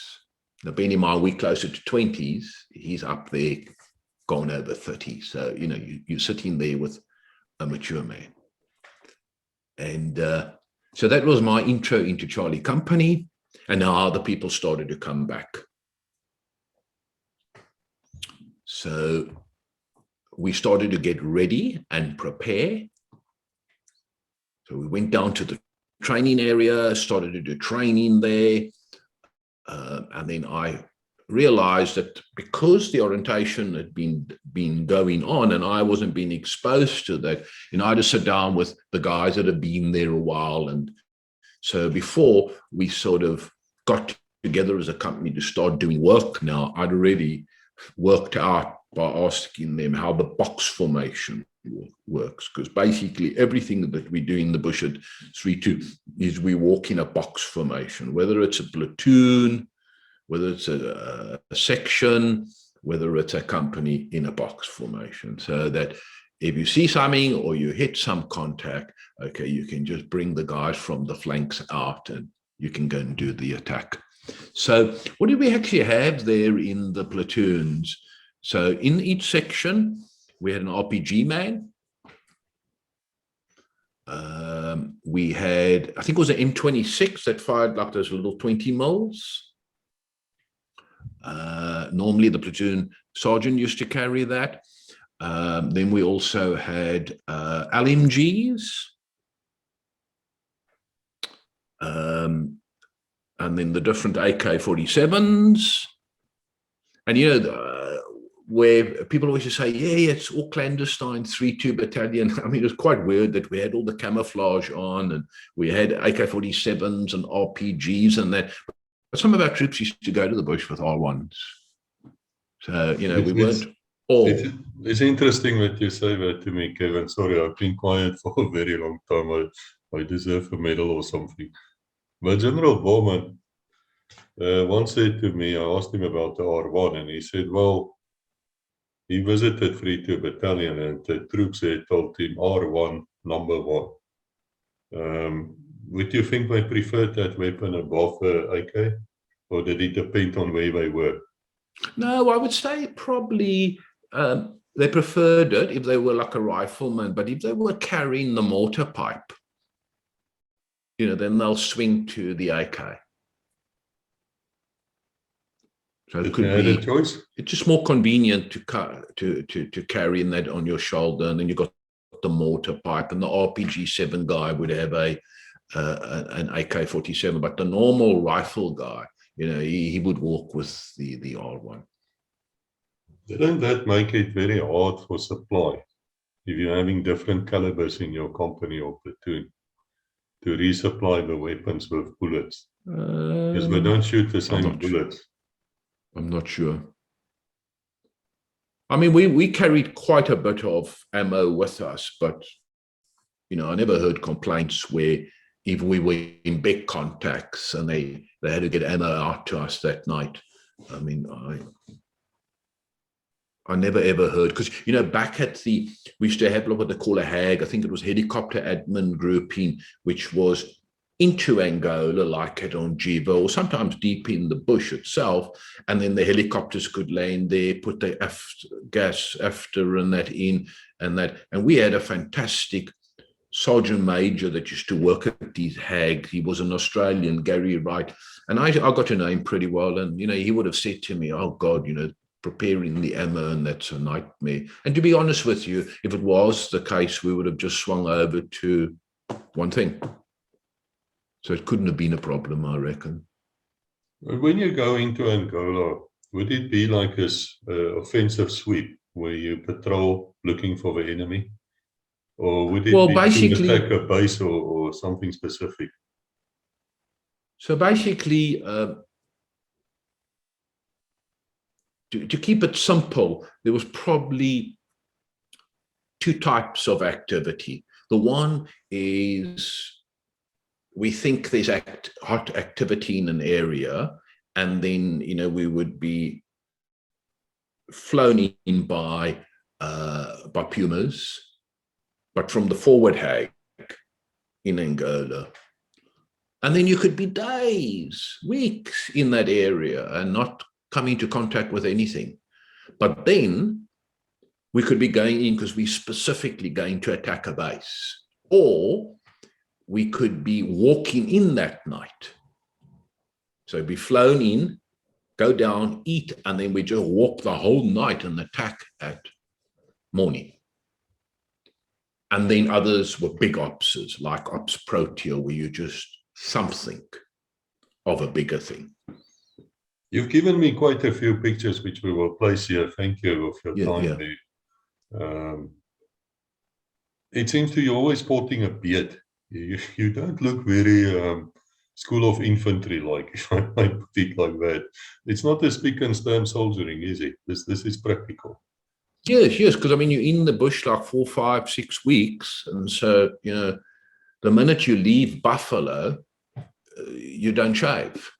S3: Now, being in mind, we're closer to 20s. He's up there, gone over 30. So, you know, you're sitting there with a mature man. And so that was my intro into Charlie Company. And now other people started to come back. So we started to get ready and prepare. So we went down to the training area, started to do training there. And then I realized that because the orientation had been going on and I wasn't being exposed to that, you know, I had to sit down with the guys that had been there a while. And so before we sort of got together as a company to start doing work now, I'd already worked out by asking them how the box formation works, because basically everything that we do in the bush at 3-2 is we walk in a box formation, whether it's a platoon, whether it's a section, whether it's a company in a box formation, so that if you see something or you hit some contact, okay, you can just bring the guys from the flanks out and you can go and do the attack. So what do we actually have there in the platoons? So in each section, we had an RPG man. We had, I think it was an M26 that fired like those little 20 mils. Normally the platoon sergeant used to carry that. Then we also had LMGs. And then the different AK-47s. And, you know, where people always say, yeah, it's all clandestine 3-2 battalion. I mean, it was quite weird that we had all the camouflage on and we had AK-47s and RPGs and that. But some of our troops used to go to the bush with R1s. So, you know, we weren't all.
S2: It's interesting that you say that to me, Kevin. Sorry, I've been quiet for a very long time. I deserve a medal or something. But General Bowman once said to me, I asked him about the R1, and he said, well, he visited 3-2 battalion, and the troops had told him R1, number 1. Would you think they preferred that weapon above AK, or did it depend on where they were?
S3: No, I would say probably they preferred it if they were like a rifleman, but if they were carrying the mortar pipe, you know, then they'll swing to the AK. So it
S2: Did
S3: could
S2: they have
S3: be,
S2: a choice?
S3: it's just more convenient to carry in that on your shoulder, and then you got the mortar pipe, and the RPG-7 guy would have an AK-47, but the normal rifle guy, he would walk with the R1.
S2: Didn't that make it very hard for supply if you're having different calibers in your company or platoon to resupply the weapons with bullets? Because we don't shoot the same bullets.
S3: I'm not sure. I mean, we carried quite a bit of ammo with us, but, I never heard complaints where if we were in big contacts and they had to get ammo out to us that night. I mean, I never ever heard, because, back at we used to have what they call a HAG, I think it was Helicopter Admin Grouping, which was into Angola, like at Onjiva, or sometimes deep in the bush itself, and then the helicopters could land there, put the gas after and that in, and we had a fantastic sergeant major that used to work at these HAG. He was an Australian, Gary Wright, and I got to know him pretty well, and he would have said to me, "Oh God, preparing the ammo, and that's a nightmare." And to be honest with you, if it was the case, we would have just swung over to one thing. So it couldn't have been a problem, I reckon.
S2: When you go into Angola, would it be like this offensive sweep where you patrol looking for the enemy? Or would it be
S3: basically,
S2: to attack a base or something specific?
S3: So basically, to keep it simple, there was probably two types of activity. The one is, we think there's hot activity in an area, and then we would be flown in by Pumas, but from the forward HAG in Angola, and then you could be days, weeks in that area and not come into contact with anything. But then we could be going in because we're specifically going to attack a base, or we could be walking in that night. So be flown in, go down, eat, and then we just walk the whole night and attack at morning. And then others were big opses, like Ops Protea, where you just something of a bigger thing.
S2: You've given me quite a few pictures, which we will place here. Thank you for your time there. It seems to you always sporting a beard. You don't look very School of Infantry like, if I might put it like that. It's not a speak and stand soldiering, is it? This is practical.
S3: Yes, because I mean, you're in the bush like 4, 5, 6 weeks, and so the minute you leave buffalo, you don't shave.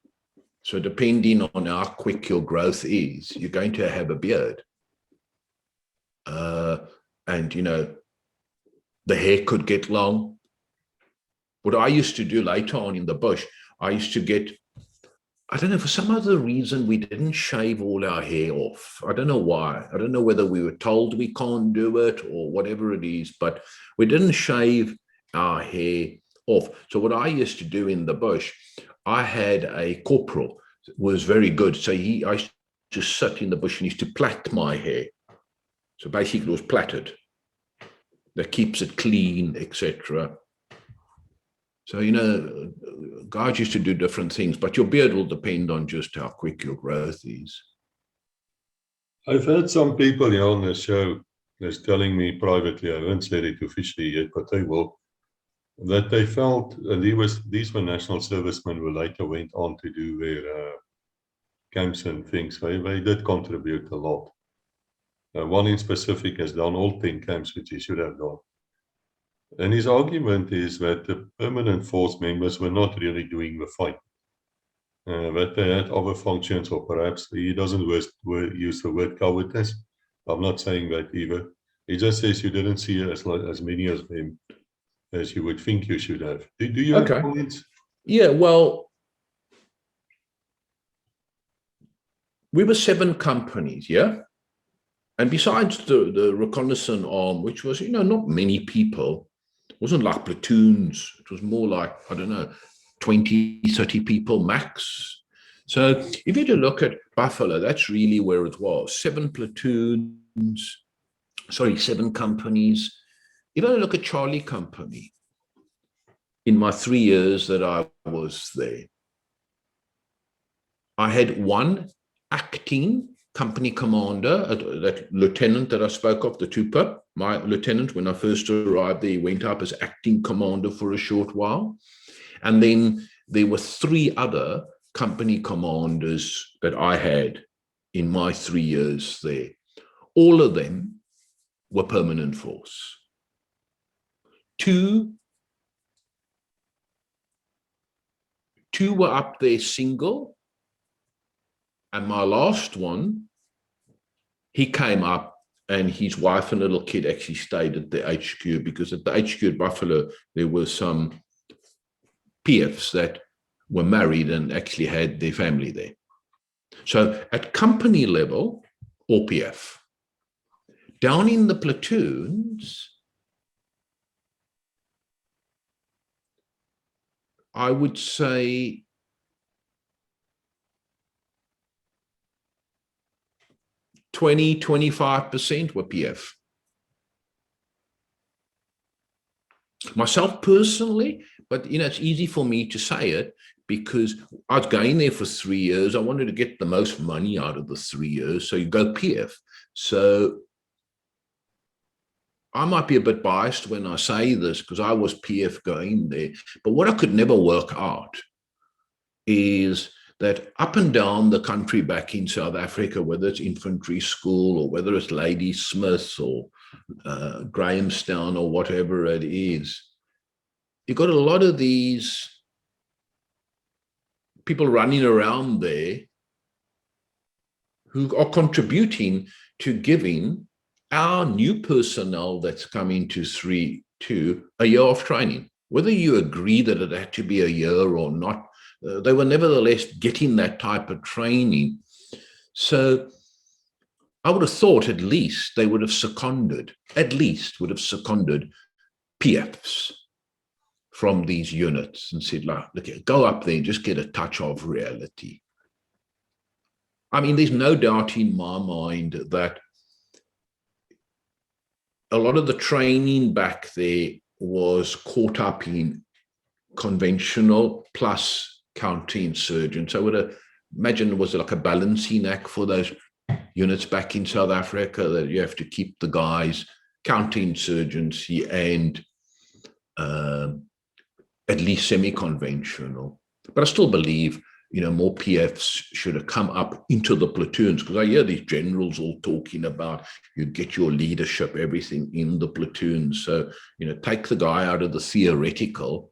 S3: So depending on how quick your growth is, you're going to have a beard, and the hair could get long. What I used to do later on in the bush, I used to get, I don't know, for some other reason, we didn't shave all our hair off. I don't know why. I don't know whether we were told we can't do it or whatever it is, but we didn't shave our hair off. So what I used to do in the bush, I had a corporal who was very good. So I used to sit in the bush and he used to plait my hair. So basically it was plaited. That keeps it clean, etc. So, guys used to do different things, but your beard will depend on just how quick your growth is.
S2: I've had some people here on the show that's telling me privately, I haven't said it officially yet, but they will, that they felt, and these were national servicemen who later went on to do their camps and things. They did contribute a lot. One in specific has done all 10 camps, which he should have done. And his argument is that the permanent force members were not really doing the fight. That they had other functions, or perhaps he doesn't use the word cowardice. I'm not saying that either. He just says you didn't see as many of them as you would think you should have. Do you have comments?
S3: Yeah, well, we were 7 companies, yeah? And besides the reconnaissance arm, which was, not many people, it wasn't like platoons. It was more like, I don't know, 20, 30 people max. So if you look at Buffalo, that's really where it was. 7 platoons, 7 companies. If I look at Charlie Company, in my 3 years that I was there, I had one acting company commander, that lieutenant that I spoke of, the 2-pip. My lieutenant, when I first arrived there, he went up as acting commander for a short while. And then there were 3 other company commanders that I had in my 3 years there. All of them were permanent force. 2 were up there single. And my last one, he came up and his wife and little kid actually stayed at the HQ, because at the HQ at Buffalo, there were some PFs that were married and actually had their family there. So at company level, or PF. Down in the platoons, I would say 20–25% were PF. Myself personally, but it's easy for me to say it because I was going there for 3 years. I wanted to get the most money out of the 3 years, so you go PF. So I might be a bit biased when I say this because I was PF going there, but what I could never work out is that up and down the country back in South Africa, whether it's infantry school or whether it's Lady Smith or Grahamstown or whatever it is, you've got a lot of these people running around there who are contributing to giving our new personnel that's coming to 3-2 a year of training. Whether you agree that it had to be a year or not, they were nevertheless getting that type of training. So I would have thought at least they would have seconded, PFs from these units and said, look, go up there and just get a touch of reality. I mean, there's no doubt in my mind that a lot of the training back there was caught up in conventional plus counterinsurgents. So I would imagine it was like a balancing act for those units back in South Africa, that you have to keep the guys counterinsurgency and at least semi-conventional. But I still believe, more PFs should have come up into the platoons, because I hear these generals all talking about you get your leadership, everything in the platoons. So, take the guy out of the theoretical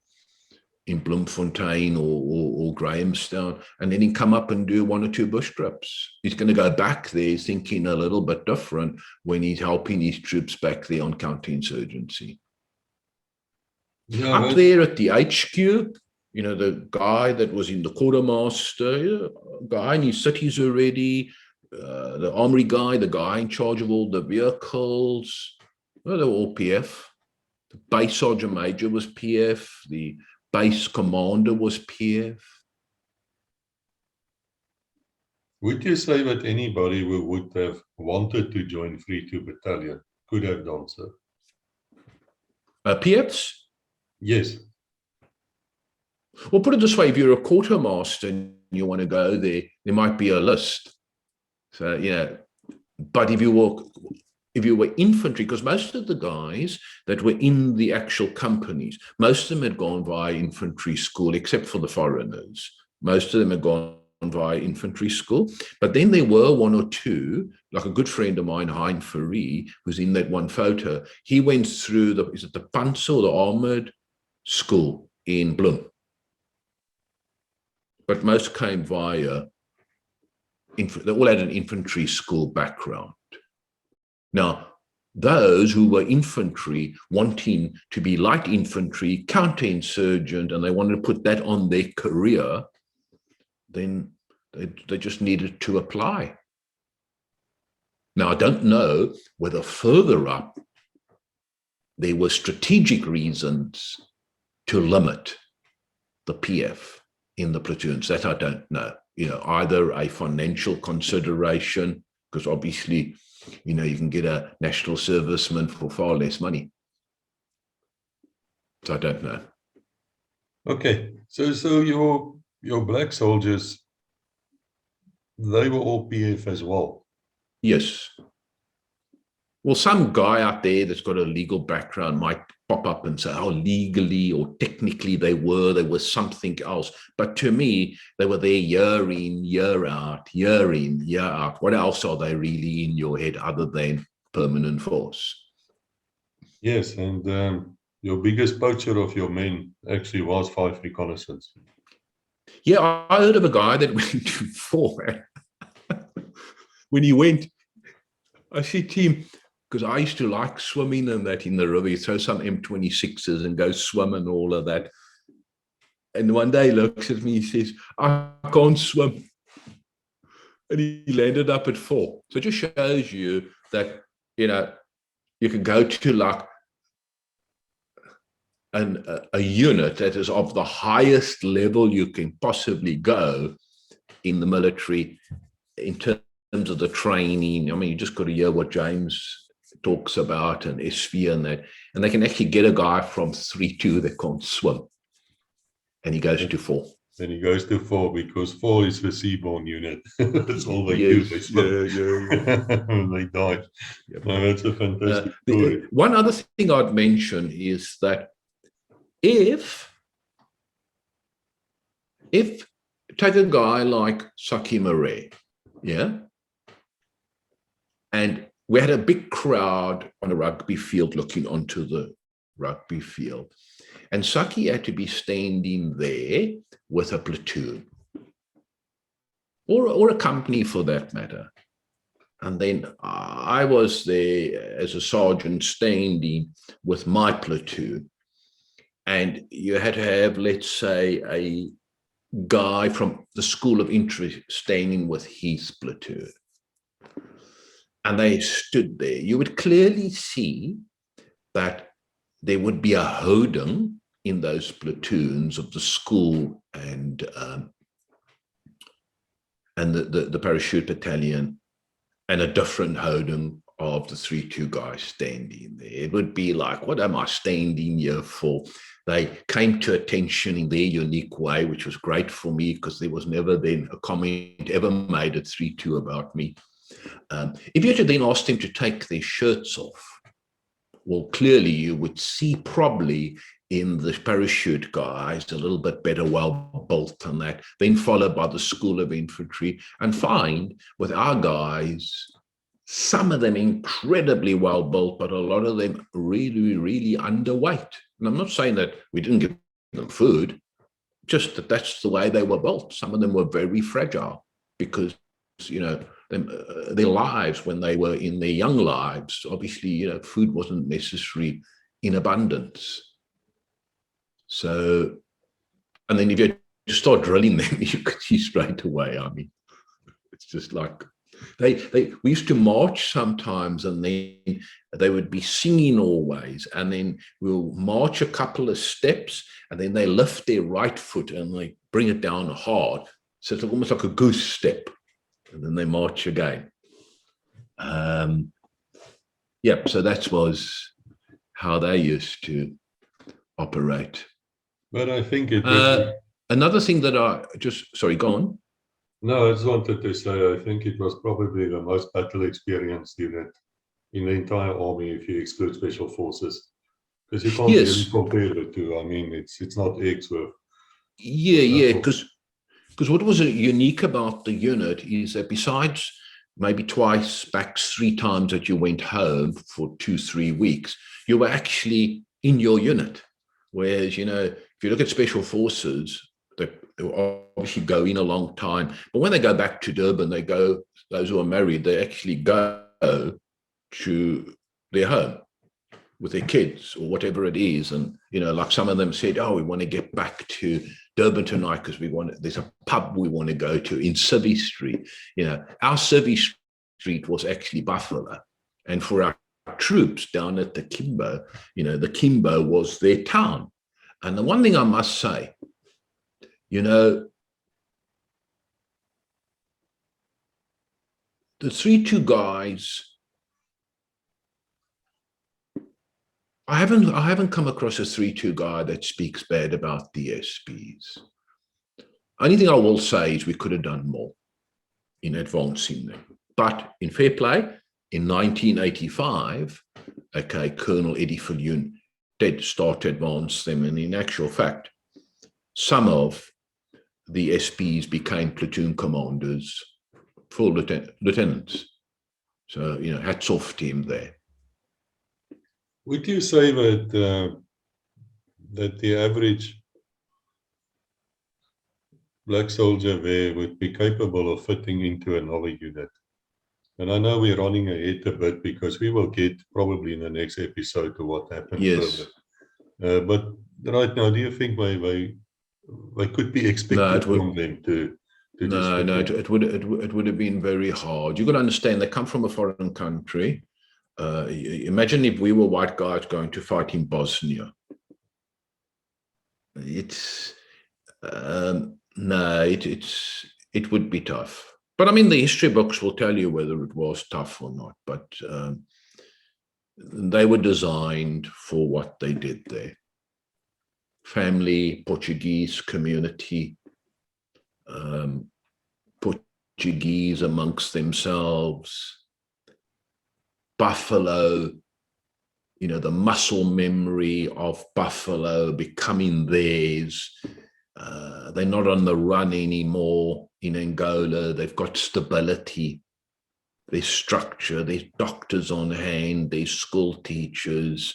S3: in Bloemfontein or Grahamstown, and then he come up and do 1 or 2 bush trips. He's going to go back there thinking a little bit different when he's helping his troops back there on counterinsurgency. Up there at the HQ, the guy that was in the quartermaster, guy in his cities already, the armory guy, the guy in charge of all the vehicles, well, they were all PF. The base sergeant major was PF. The base commander was PF.
S2: Would you say that anybody who would have wanted to join 3-2 Battalion could have done so?
S3: PFs?
S2: Yes.
S3: Well, put it this way, if you're a quartermaster and you want to go there, there might be a list. So, but if you were infantry, because most of the guys that were in the actual companies, most of them had gone via infantry school, except for the foreigners. Most of them had gone via infantry school. But then there were 1 or 2, like a good friend of mine, Hein Fourie, who's in that one photo. He went through the Panzer or the armored school in Bloem. But most came via, they all had an infantry school background. Now, those who were infantry wanting to be light infantry, counterinsurgent, and they wanted to put that on their career, then they just needed to apply. Now, I don't know whether further up there were strategic reasons to limit the PF in the platoons. That I don't know. either a financial consideration, because obviously, you can get a national serviceman for far less money. So I don't know.
S2: Okay, so your black soldiers, they were all PF as well.
S3: Yes. Well, some guy out there that's got a legal background might pop up and say, oh, legally or technically they were something else. But to me, they were there year in, year out, year in, year out. What else are they really in your head other than permanent force?
S2: Yes, and your biggest poacher of your men actually was 5 Reconnaissance.
S3: Yeah, I heard of a guy that went to 4. When he went, I said to him, because I used to like swimming and that in the river, you throw some M26s and go swim and all of that. And one day he looks at me, he says, I can't swim. And he landed up at 4. So it just shows you that, you can go to like a unit that is of the highest level you can possibly go in the military in terms of the training. I mean, you just got to hear what James talks about and SV and that, and they can actually get a guy from 3-2 that can't swim, and he goes to 4.
S2: And he goes to 4 because 4 is the seaborne unit. That's all they do. They swim. They die.
S3: Yep.
S2: No, that's a fantastic story.
S3: One other thing I'd mention is that if take a guy like Saki Murray, and we had a big crowd on a rugby field looking onto the rugby field, and Saki had to be standing there with a platoon or a company for that matter. And then I was there as a sergeant standing with my platoon. And you had to have, let's say, a guy from the School of Infantry standing with his platoon. And they stood there. You would clearly see that there would be a holding in those platoons of the school and the parachute battalion, and a different holding of the 3-2 guys standing there. It would be like, what am I standing here for? They came to attention in their unique way, which was great for me because there was never then a comment ever made at 3-2 about me. If you had then asked them to take their shirts off, well, clearly you would see probably in the parachute guys a little bit better well built than that, then followed by the School of Infantry, and find with our guys, some of them incredibly well built, but a lot of them really, really underweight. And I'm not saying that we didn't give them food, just that that's the way they were built. Some of them were very fragile because, their lives when they were in their young lives, obviously, food wasn't necessary in abundance. So, and then if you start drilling them, you could see straight away. I mean, it's just like we used to march sometimes, and then they would be singing always, and then we'll march a couple of steps, and then they lift their right foot and they bring it down hard. So it's almost like a goose step, and then they march again. So that was how they used to operate.
S2: But I think it
S3: another thing that sorry, go on.
S2: No, I just wanted to say, I think it was probably the most battle experienced unit in the entire army, if you exclude special forces, because you can't really compare the two. I mean, it's not eggs worth.
S3: Because what was unique about the unit is that besides maybe twice, back 3 times that you went home for 2-3 weeks, you were actually in your unit. Whereas, if you look at special forces, they obviously go in a long time, but when they go back to Durban, those who are married, they actually go to their home with their kids or whatever it is. And, like some of them said, oh, we want to get back to Durban tonight because there's a pub we want to go to in Civvy Street. Our Civvy Street was actually Buffalo. And for our troops down at the Kimbo, the Kimbo was their town. And the one thing I must say, the 3-2 guys, I haven't come across a 3-2 guy that speaks bad about the SPs. Only thing I will say is we could have done more in advancing them. But in fair play, in 1985, okay, Colonel Eddie Viljoen did start to advance them. And in actual fact, some of the SPs became platoon commanders, full lieutenants. So, hats off to him there.
S2: Would you say that the average black soldier there would be capable of fitting into another unit? And I know we're running ahead a bit because we will get probably in the next episode to what happened
S3: Yes.
S2: further. But right now, do you think they could be expected from them to
S3: No, it would have been very hard. You've got to understand, they come from a foreign country. Imagine if we were white guys going to fight in Bosnia. It would be tough. But I mean, the history books will tell you whether it was tough or not. But they were designed for what they did there. Family, Portuguese community, Portuguese amongst themselves, buffalo, the muscle memory of buffalo becoming theirs. They're not on the run anymore in Angola. They've got stability. There's structure. There's doctors on hand. There's school teachers.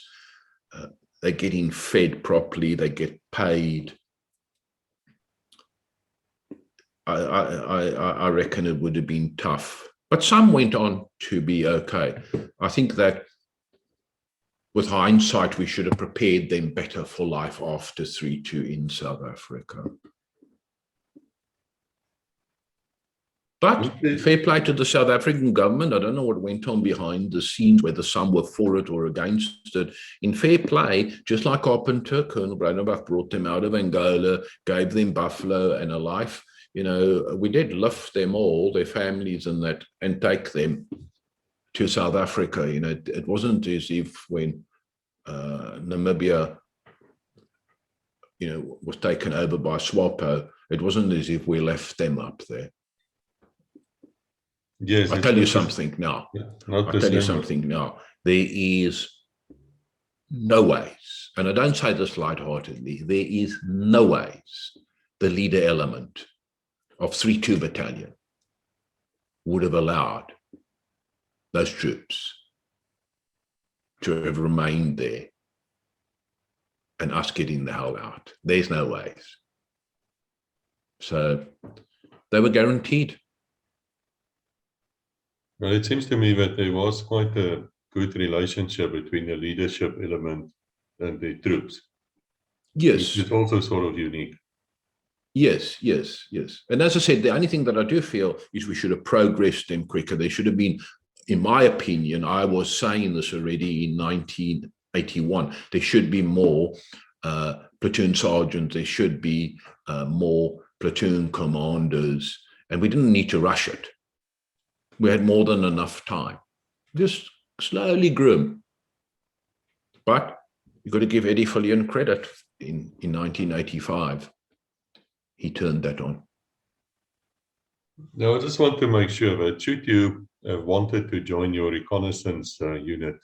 S3: They're getting fed properly. They get paid. I reckon it would have been tough. But some went on to be okay. I think that with hindsight, we should have prepared them better for life after 3-2 in South Africa. But fair play to the South African government. I don't know what went on behind the scenes, whether some were for it or against it. In fair play, just like Carpenter, Colonel Brandebach brought them out of Angola, gave them buffalo and a life. We did lift them all, their families and that, and take them to South Africa. It wasn't as if when Namibia, was taken over by SWAPO, it wasn't as if we left them up there.
S2: Yes,
S3: I'll tell you something now. There is no ways, and I don't say this lightheartedly, there is no ways the leader element of 3-2 Battalion would have allowed those troops to have remained there and us getting the hell out. There's no ways. So they were guaranteed.
S2: Well, it seems to me that there was quite a good relationship between the leadership element and the troops.
S3: Yes.
S2: It's also sort of unique.
S3: Yes. And as I said, the only thing that I do feel is we should have progressed them quicker. There should have been, in my opinion, I was saying this already in 1981, there should be more platoon sergeants, there should be more platoon commanders, and we didn't need to rush it. We had more than enough time. Just slowly grew. But you've got to give Eddie Viljoen credit. In 1985, he turned that on.
S2: Now, I just want to make sure that should you have wanted to join your reconnaissance unit,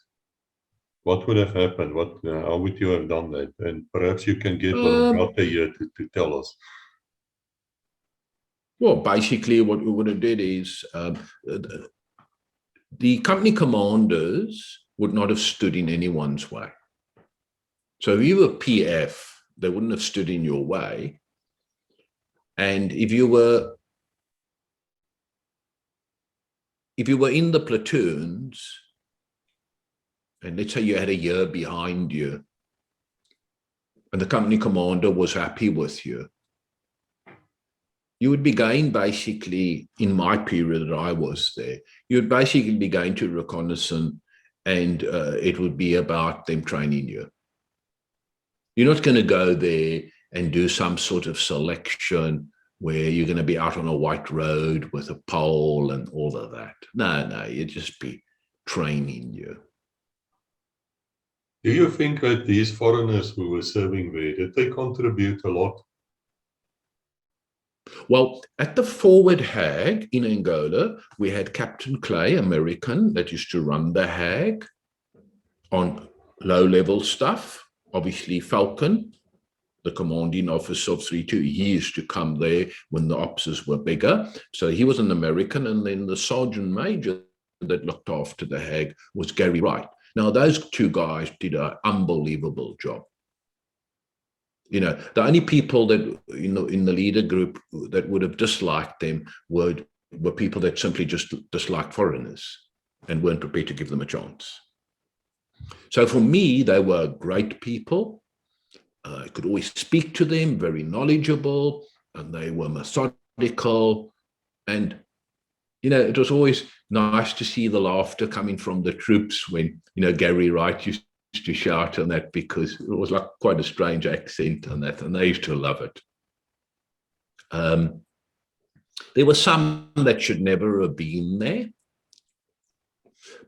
S2: what would have happened? How would you have done that? And perhaps you can get Brate here to tell us.
S3: Well, basically what we would have did is the company commanders would not have stood in anyone's way. So if you were PF, they wouldn't have stood in your way. And if you were in the platoons, and let's say you had a year behind you, and the company commander was happy with you, you would be going basically, in my period that I was there, you would basically be going to reconnaissance, and it would be about them training you. You're not going to go there and do some sort of selection, where you're going to be out on a white road with a pole and all of that. No, you'd just be training you.
S2: Do you think that these foreigners who were serving there, did they contribute a lot?
S3: Well, at the forward Hague in Angola, we had Captain Clay, American, that used to run the Hague on low-level stuff. Obviously, Falcon, the commanding officer of 32, he used to come there when the officers were bigger. So he was an American, and then the sergeant major that looked after the Hague was Gary Wright. Now, those two guys did an unbelievable job. You know, the only people that in the leader group that would have disliked them were people that simply just disliked foreigners and weren't prepared to give them a chance. So for me, they were great people. I could always speak to them, very knowledgeable, and they were methodical. And, you know, it was always nice to see the laughter coming from the troops when, you know, Gary Wright used to shout on that, because it was like quite a strange accent on that, and they used to love it. There were some that should never have been there,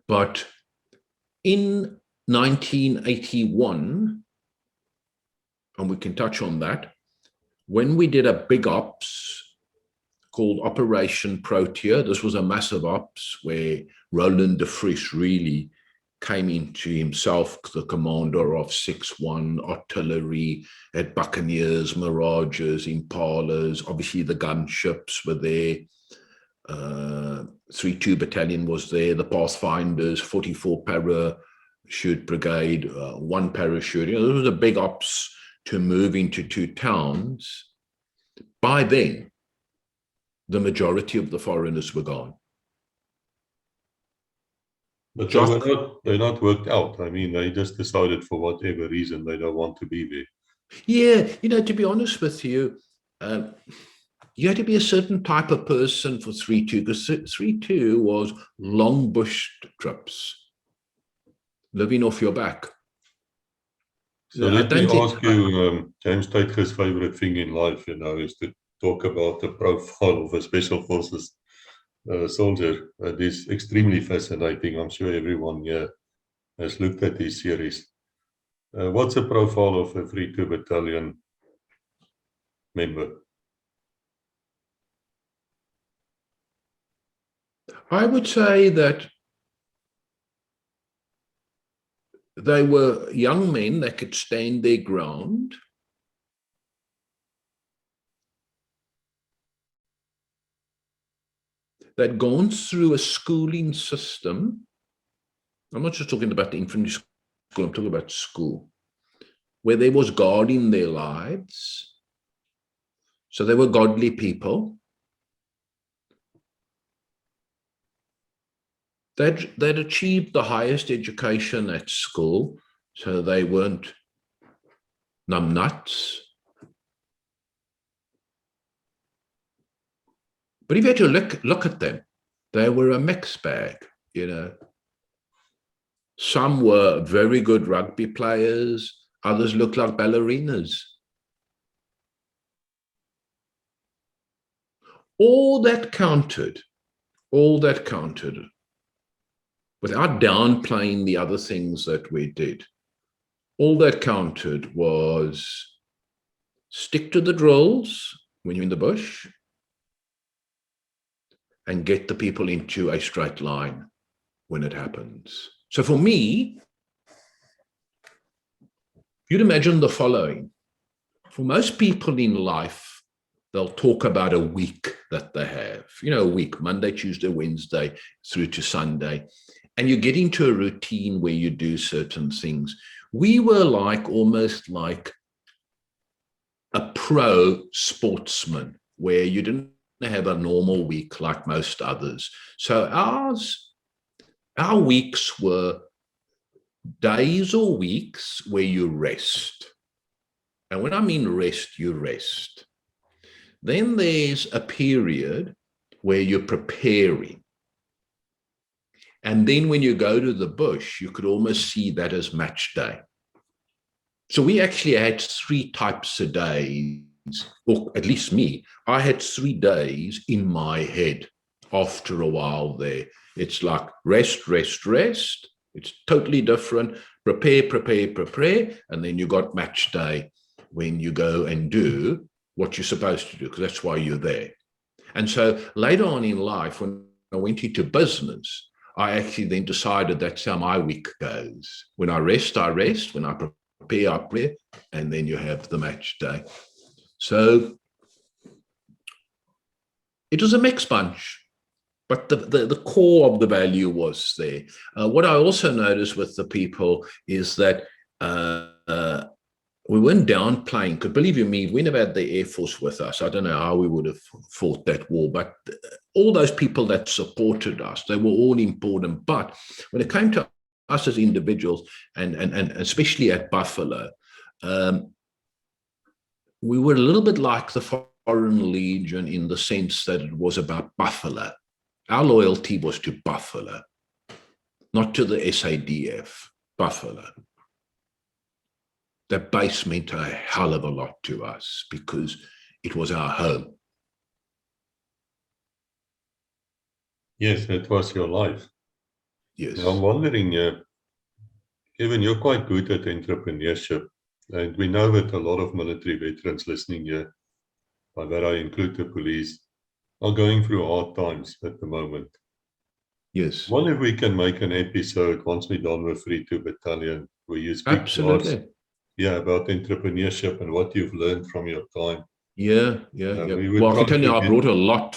S3: but in 1981, and we can touch on that, when we did a big ops called Operation Protea, this was a massive ops where Roland de Vries really came into himself, the commander of 6-1 artillery, had Buccaneers, Mirages, Impalas, obviously the gunships were there, 3-2 battalion was there, the Pathfinders, 44 parachute brigade, 1 parachute. You know, there was a big ops to move into 2 towns. By then, the majority of the foreigners were gone.
S2: But they're not worked out. I mean, they just decided for whatever reason they don't want to be there.
S3: Yeah, you know, to be honest with you, you had to be a certain type of person for 3-2, because 3-2 was long bush trips, living off your back.
S2: So let me ask you, James Tytger's favorite thing in life, you know, is to talk about the profile of a Special Forces soldier. It is extremely fascinating. I'm sure everyone here has looked at this series. What's a profile of a 3-2 battalion member?
S3: I would say that they were young men that could stand their ground. They'd gone through a schooling system. I'm not just talking about the infantry school, I'm talking about school, where there was God in their lives. So they were godly people. They'd achieved the highest education at school, so they weren't numbnuts. But if you had to look at them, they were a mixed bag, you know. Some were very good rugby players, others looked like ballerinas. All that counted, without downplaying the other things that we did. All that counted was stick to the drills when you're in the bush and get the people into a straight line when it happens. So for me, you'd imagine the following. For most people in life, they'll talk about a week that they have, you know, a week, Monday, Tuesday, Wednesday, through to Sunday. And you get into a routine where you do certain things. We were almost like a pro sportsman, where you didn't have a normal week like most others. So our weeks were days or weeks where you rest. And when I mean rest, you rest. Then there's a period where you're preparing. And then when you go to the bush, you could almost see that as match day. So we actually had 3 types of days or at least me, I had 3 days in my head after a while there. It's like rest, rest, rest. It's totally different. Prepare, prepare, prepare. And then you got match day when you go and do what you're supposed to do, because that's why you're there. And so later on in life, when I went into business, I actually then decided that's how my week goes. When I rest, I rest. When I prepare, I prepare. And then you have the match day. So it was a mixed bunch, but the core of the value was there. What I also noticed with the people is that we weren't downplaying, because believe you me, we never had the Air Force with us. I don't know how we would have fought that war, but all those people that supported us, they were all important. But when it came to us as individuals, and especially at Buffalo, we were a little bit like the Foreign Legion in the sense that it was about Buffalo. Our loyalty was to Buffalo, not to the SADF, Buffalo. That base meant a hell of a lot to us because it was our home.
S2: Yes, it was your life.
S3: Yes.
S2: Now, I'm wondering, Kevin, you're quite good at entrepreneurship, and we know that a lot of military veterans listening here, by that I include the police, are going through hard times at the moment.
S3: Yes.
S2: I wonder if we can make an episode once we're done with 3-2 Battalion, where you speak
S3: Absolutely.
S2: to us, about entrepreneurship and what you've learned from your time.
S3: Yeah. Well, I can tell you, I brought a lot.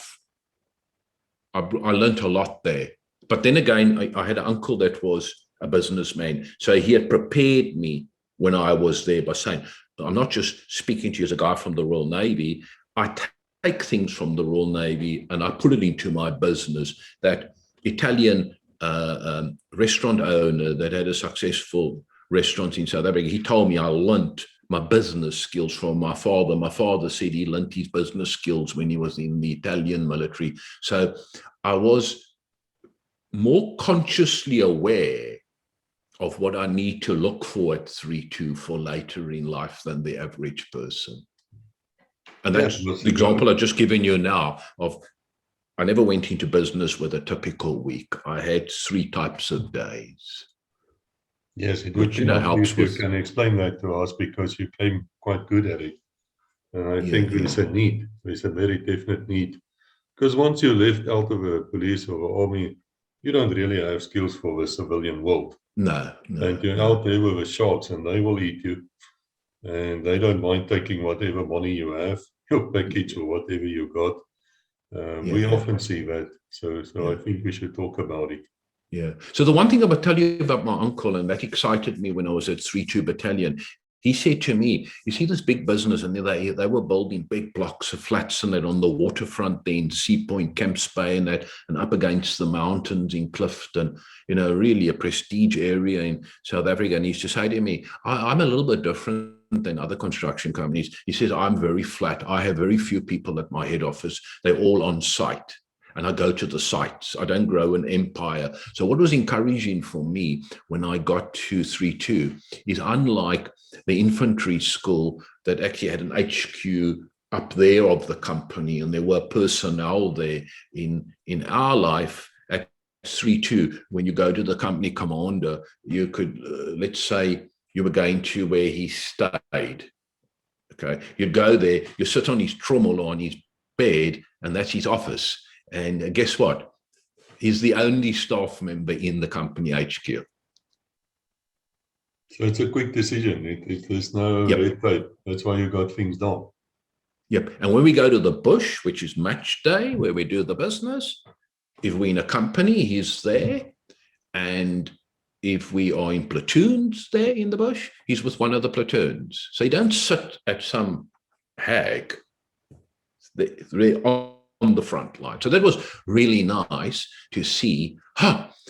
S3: I learned a lot there. But then again, I had an uncle that was a businessman. So he had prepared me when I was there by saying, I'm not just speaking to you as a guy from the Royal Navy. I take things from the Royal Navy and I put it into my business. That Italian restaurant owner that had a successful restaurant in South Africa, he told me I learned my business skills from my father. My father said he learned his business skills when he was in the Italian military. So I was more consciously aware of what I need to look for at 3-2 for later in life than the average person. And that's the example I've just given you now of, I never went into business with a typical week. I had 3 types of days.
S2: Yes, it would help if you can explain that to us, because you came quite good at it. And I think there's a need. There's a very definite need. Because once you left out of the police or the army, you don't really have skills for the civilian world.
S3: No.
S2: And you're out there with the sharks and they will eat you. And they don't mind taking whatever money you have, your package or whatever you got. We often see that. So I think we should talk about it.
S3: Yeah. So the one thing I would tell you about my uncle, and that excited me when I was at 3-2 Battalion, he said to me, you see this big business, and they were building big blocks of flats and that on the waterfront there in Sea Point, Camps Bay and that, and up against the mountains in Clifton, really a prestige area in South Africa. And he used to say to me, I'm a little bit different than other construction companies. He says, I'm very flat. I have very few people at my head office. They're all on site. And I go to the sites. I don't grow an empire. So what was encouraging for me when I got to 3-2 is, unlike the infantry school that actually had an HQ up there of the company, and there were personnel there, in our life at 3-2, when you go to the company commander, you could, let's say you were going to where he stayed. Okay, you'd go there, you sit on his trommel or on his bed, and that's his office. And guess what? He's the only staff member in the company HQ.
S2: So it's a quick decision. There's no red tape. That's why you got things done.
S3: Yep. And when we go to the bush, which is match day, where we do the business, if we're in a company, he's there. And if we are in platoons there in the bush, he's with one of the platoons. So you don't sit at some hag. They're on the front line. So that was really nice to see.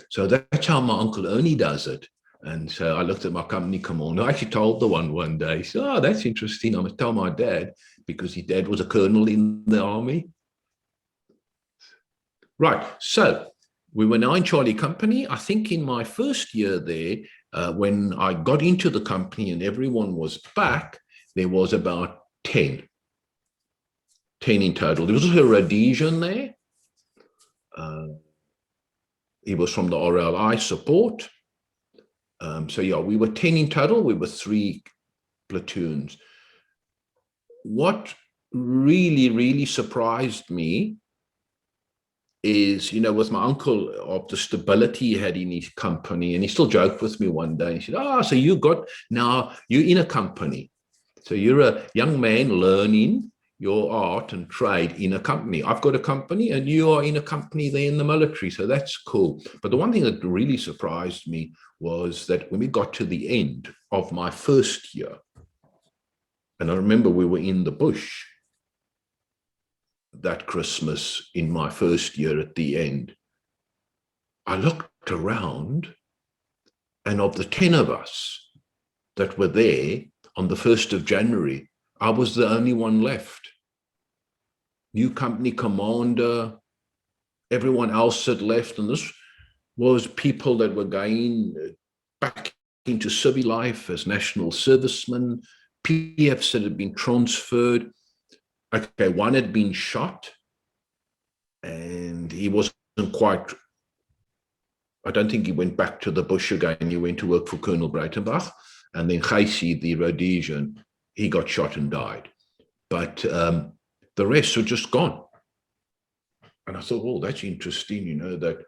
S3: So that's how my uncle only does it. And so I looked at my company commander. I actually told the one day, so, that's interesting. I'm going to tell my dad, because his dad was a colonel in the army. Right. So we were now in Charlie Company. I think in my first year there, when I got into the company and everyone was back, there was about 10. 10 in total. There was also a Rhodesian there. He was from the RLI support. So yeah, we were 10 in total. We were 3 platoons. What really, really surprised me is, with my uncle, of the stability he had in his company, and he still joked with me one day. He said, so you're in a company. So you're a young man learning your art and trade in a company. I've got a company and you are in a company there in the military. So that's cool. But the one thing that really surprised me was that when we got to the end of my first year, and I remember we were in the bush that Christmas in my first year at the end, I looked around, and of the 10 of us that were there on the 1st of January, I was the only one left. New company commander, everyone else had left, and this was people that were going back into civil life as national servicemen, PFs that had been transferred. Okay, one had been shot, and he wasn't quite, I don't think he went back to the bush again. He went to work for Colonel Breitenbach, and then Gijsie, the Rhodesian, he got shot and died. But the rest were just gone. And I thought, that's interesting, that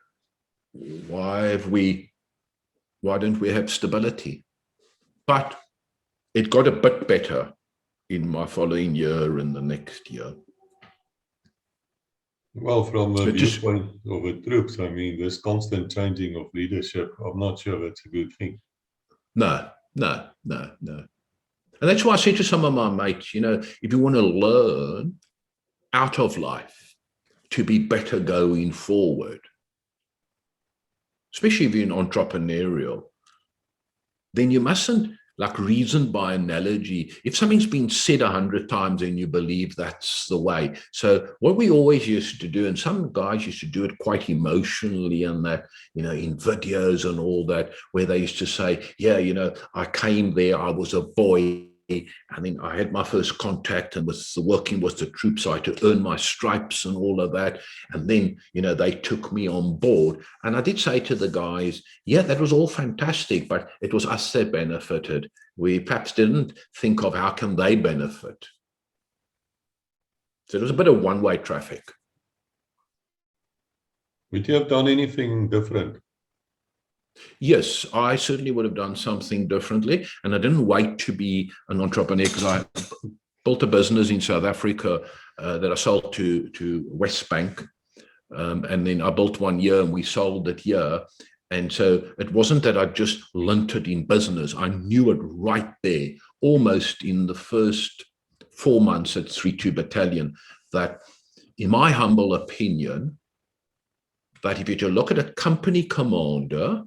S3: why don't we have stability? But it got a bit better in my following year and the next year.
S2: Well, from a viewpoint of the troops, I mean, this constant changing of leadership, I'm not sure that's a good thing.
S3: No. And that's why I said to some of my mates, if you want to learn out of life to be better going forward, especially if you're entrepreneurial, then you mustn't reason by analogy. If something's been said 100 times and you believe that's the way. So what we always used to do, and some guys used to do it quite emotionally and that, in videos and all that, where they used to say, I came there, I was a boy, and then I had my first contact and was working with the troops, so I had to earn my stripes and all of that. And then, they took me on board. And I did say to the guys, that was all fantastic, but it was us that benefited. We perhaps didn't think of how can they benefit. So it was a bit of one-way traffic.
S2: Would you have done anything different?
S3: Yes, I certainly would have done something differently. And I didn't wait to be an entrepreneur, because I built a business in South Africa that I sold to Westbank. And then I built one here and we sold it here. And so it wasn't that I just learnt it in business. I knew it right there, almost in the first 4 months at 3-2 Battalion, that in my humble opinion, that if you look at a company commander,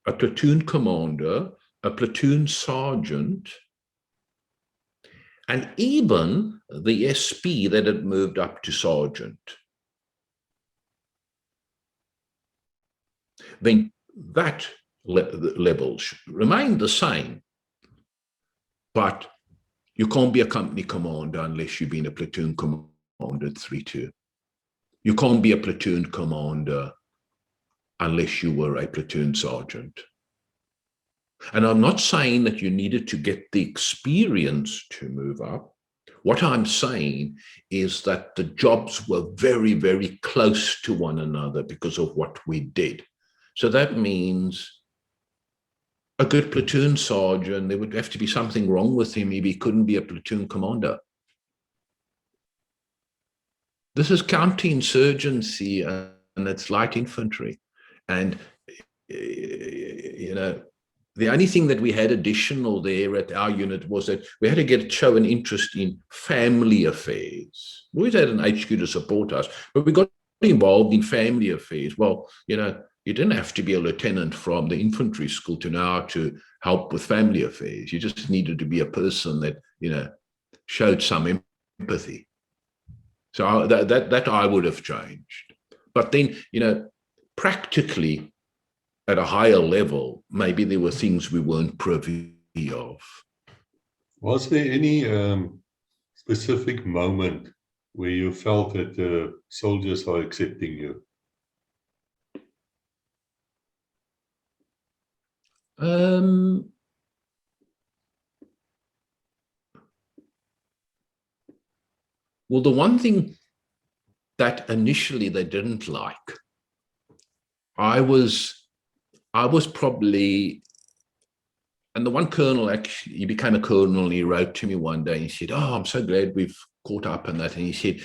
S3: a platoon commander, a platoon sergeant, and even the SP that had moved up to sergeant, then that level remained the same. But you can't be a company commander unless you've been a platoon commander at 3-2. You can't be a platoon commander unless you were a platoon sergeant. And I'm not saying that you needed to get the experience to move up. What I'm saying is that the jobs were very, very close to one another because of what we did. So that means a good platoon sergeant, there would have to be something wrong with him if he couldn't be a platoon commander. This is counterinsurgency and it's light infantry. And, the only thing that we had additional there at our unit was that we had to show an interest in family affairs. We always had an HQ to support us, but we got involved in family affairs. Well, you didn't have to be a lieutenant from the infantry school to know how to help with family affairs. You just needed to be a person that, showed some empathy. So that I would have changed. But then, practically at a higher level, maybe there were things we weren't privy of.
S2: Was there any specific moment where you felt that the soldiers are accepting you?
S3: Well, the one thing that initially they didn't like, I was probably, and the one colonel, actually, he became a colonel, and he wrote to me one day, and he said, "Oh, I'm so glad we've caught up on that." And he said,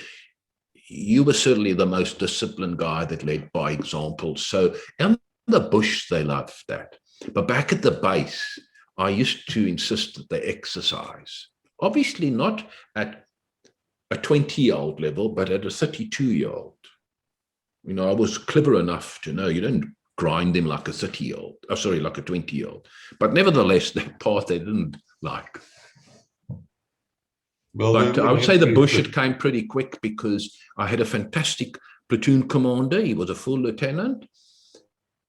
S3: "You were certainly the most disciplined guy that led by example." So in the bush, they loved that. But back at the base, I used to insist that they exercise. Obviously not at a 20-year-old level, but at a 32-year-old. You know, I was clever enough to know you don't grind them like a 30-year-old, like a 20-year-old. But nevertheless, that part they didn't like.
S2: Well,
S3: but I would say the bush, it came pretty quick because I had a fantastic platoon commander. He was a full lieutenant.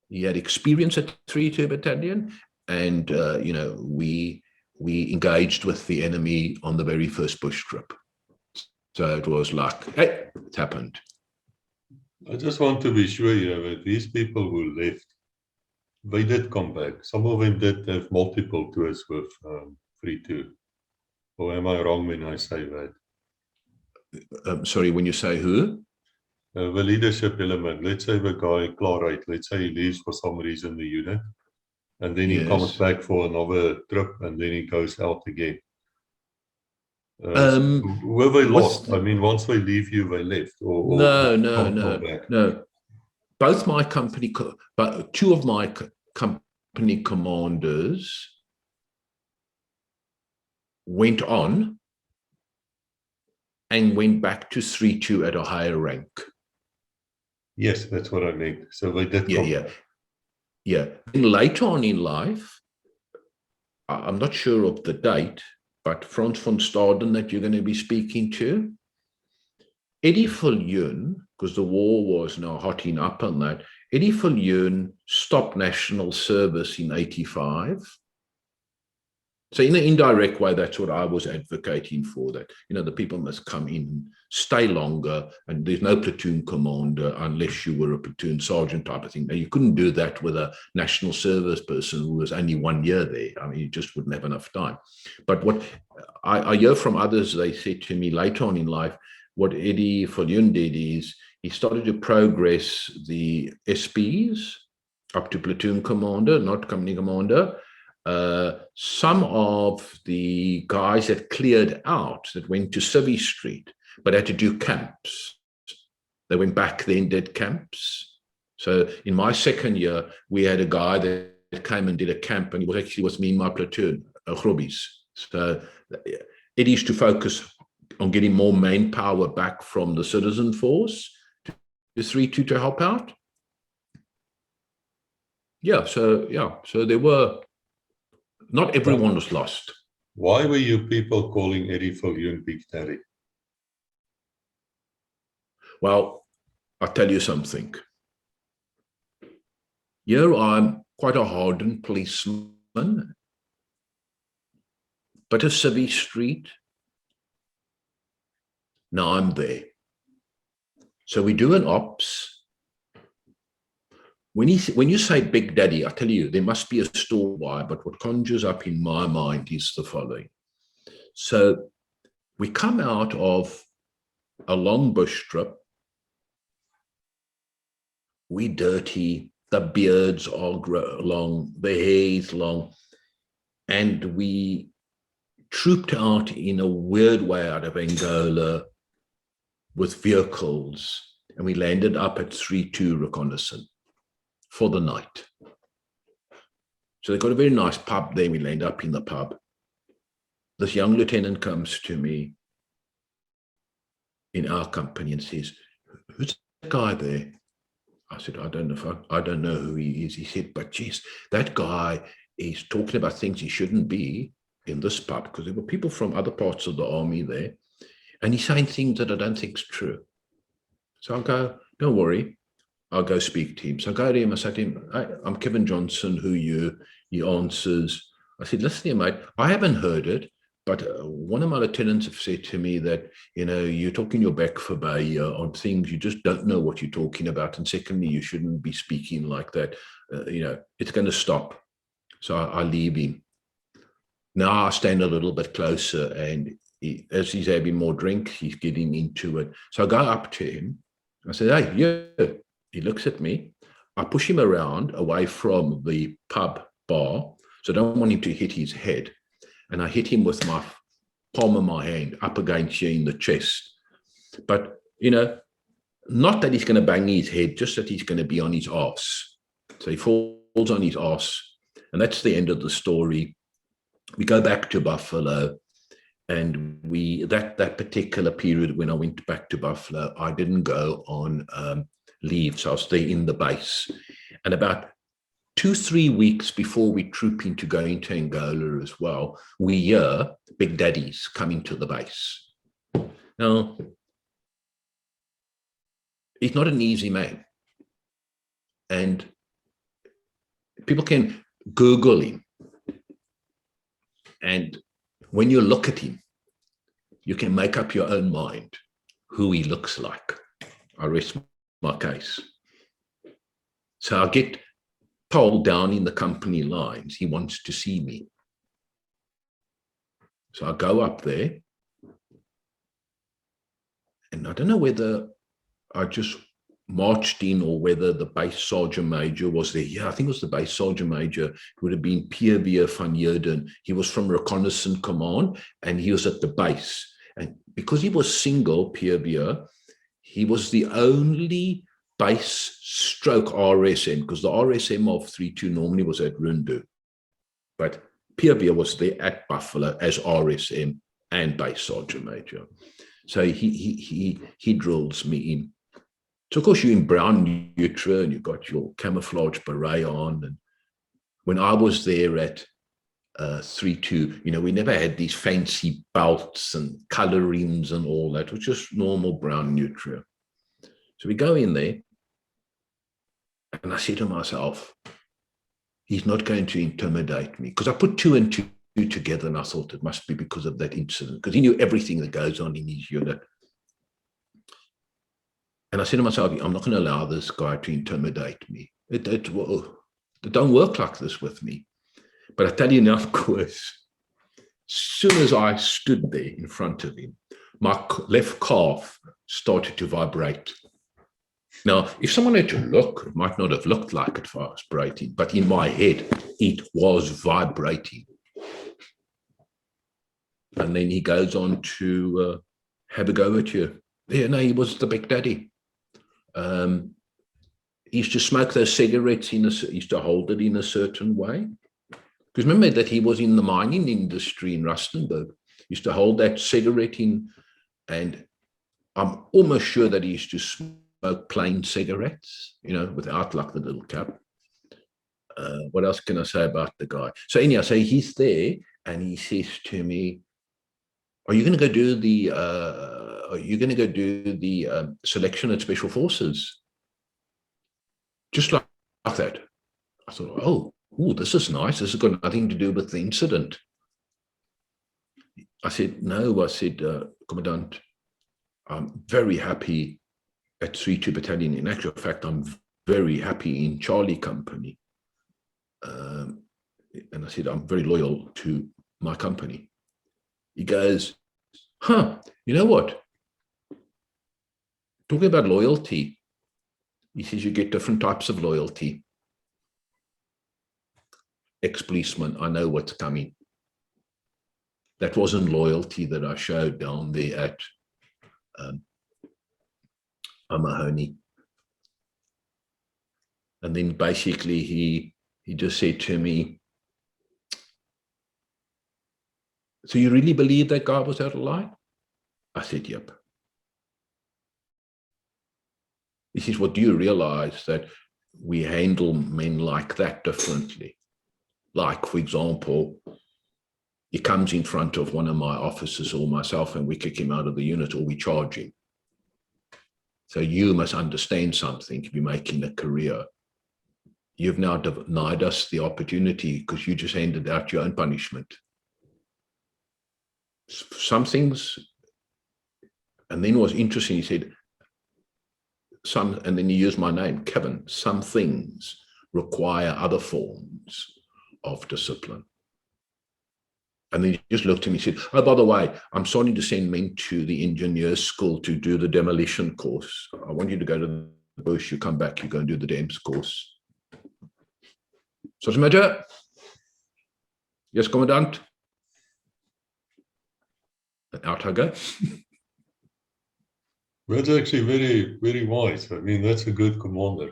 S3: He had experience at 3-2 Battalion. And, you know, we engaged with the enemy on the very first bush trip. So it was like, hey, it happened.
S2: I just want to be sure, you know, that these people who left, they did come back. Some of them did have multiple tours with 3-2. Or am I wrong when I say that?
S3: Sorry, when you say who?
S2: The leadership element. Let's say the guy, Clarite, let's say he leaves for some reason the unit, and then he comes back for another trip, and then he goes out again. Were they lost? I mean, once they leave you, they left. Or
S3: no. Both my company, but two of my company commanders went on and went back to 3-2 at a higher rank.
S2: Yes, that's what I meant. So they did come back.
S3: Yeah. And later on in life, I'm not sure of the date, but Frans von Staden that you're going to be speaking to, Eddie Viljoen, because the war was now hotting up on that, Eddie Viljoen stopped national service in 85. So in an indirect way, that's what I was advocating for, that, you know, the people must come in, stay longer, and there's no platoon commander unless you were a platoon sergeant type of thing. Now, you couldn't do that with a national service person who was only 1 year there. I mean, you just wouldn't have enough time. But what I hear from others, they said to me later on in life, what Eddie Viljoen did is he started to progress the SPs up to platoon commander, not company commander. Some of the guys that cleared out, that went to Civvy Street, but had to do camps. They went back then, did camps. So in my second year, we had a guy that came and did a camp, and he was actually me in my platoon, Grobbies. So it is to focus on getting more manpower back from the citizen force to 3-2 to help out. So there were, not everyone was lost.
S2: Why were you people calling Eddie Viljoen Big Daddy?
S3: Well, I'll tell you something. Here I'm quite a hardened policeman, but a Civvy Street, now I'm there. So we do an ops. When you say Big Daddy, I tell you, there must be a story why, but what conjures up in my mind is the following. So we come out of a long bush trip. We dirty, the beards are long, the hair is long, and we trooped out in a weird way out of Angola with vehicles, and we landed up at 3-2 reconnaissance for the night. So they got a very nice pub there. We landed up in the pub. This young lieutenant comes to me in our company and says, "Who's that guy there?" I said, I don't know who he is. He said, "But geez, that guy is talking about things he shouldn't be in this pub," because there were people from other parts of the army there. And he's saying things that I don't think is true. So I go, "Don't worry, I'll go speak to him." So I go to him, I said to him, "Hey, I'm Kevin Johnson, who you?" He answers. I said, "Listen here, mate, I haven't heard it, But one of my lieutenants have said to me that, you're talking your back for bay on things, you just don't know what you're talking about. And secondly, you shouldn't be speaking like that. It's going to stop. So I leave him. Now I stand a little bit closer, and as he's having more drink, he's getting into it. So I go up to him. I said, hey, yeah. He looks at me. I push him around away from the pub bar. So I don't want him to hit his head. And I hit him with my palm of my hand up against you in the chest. But, not that he's going to bang his head, just that he's going to be on his arse. So he falls on his arse. And that's the end of the story. We go back to Buffalo. And that particular period when I went back to Buffalo, I didn't go on leave. So I was there in the base. And about 2-3 weeks before we troop into going to Angola as well, we hear Big Daddy's coming to the base. Now, he's not an easy man. And people can Google him. And when you look at him, you can make up your own mind who he looks like. I rest my case. So I get told down in the company lines, he wants to see me. So I go up there, and I don't know whether I just marched in or whether the base sergeant major was there. Yeah, I think it was the base sergeant major. It would have been Pierre van Heerden. He was from Reconnaissance Command, and he was at the base. And because he was single, Pierre, he was the only base stroke RSM, because the RSM of 3-2 normally was at Rundu. But Pierre was there at Buffalo as RSM and base sergeant major. So he drills me in. So, of course, you're in brown neutra and you've got your camouflage beret on. And when I was there at 3-2, we never had these fancy belts and colorings and all that. It was just normal brown neutra. So we go in there, and I say to myself, he's not going to intimidate me. Because I put 2 and 2 together, and I thought it must be because of that incident, because he knew everything that goes on in his unit. And I said to myself, I'm not going to allow this guy to intimidate me. It don't work like this with me. But I tell you now, of course, as soon as I stood there in front of him, my left calf started to vibrate. Now, if someone had to look, it might not have looked like it vibrating, but in my head, it was vibrating. And then he goes on to have a go at you. Yeah, no, he was the Big Daddy. He used to smoke those cigarettes, he used to hold it in a certain way. Because remember that he was in the mining industry in Rustenburg. He used to hold that cigarette in, and I'm almost sure that he used to smoke plain cigarettes, without like the little cap. What else can I say about the guy? So anyhow, he's there, and he says to me, are you going to go do the selection at Special Forces? Just like that. I thought, oh, this is nice. This has got nothing to do with the incident. I said, no. I said, Commandant, I'm very happy at 3-2 Battalion. In actual fact, I'm very happy in Charlie Company. And I said, I'm very loyal to my company. He goes, you know what? Talking about loyalty, he says you get different types of loyalty. Ex-policeman, I know what's coming. That wasn't loyalty that I showed down there at Mahoney. And then basically he just said to me, so you really believe that guy was out of line? I said, yep. He says, well, do you realize that we handle men like that differently? Like, for example, he comes in front of one of my officers or myself and we kick him out of the unit or we charge him. So you must understand something if you're making a career. You've now denied us the opportunity because you just handed out your own punishment. some things, and then was interesting, he said, and then he used my name, Kevin, some things require other forms of discipline. And then he just looked at me and said, oh, by the way, I'm starting to send men to the engineers school to do the demolition course. I want you to go to the bush, you come back, you go and do the DEMS course. Sergeant Major? Yes, Commandant? And out I go.
S2: That's actually very, very wise. I mean, that's a good commander.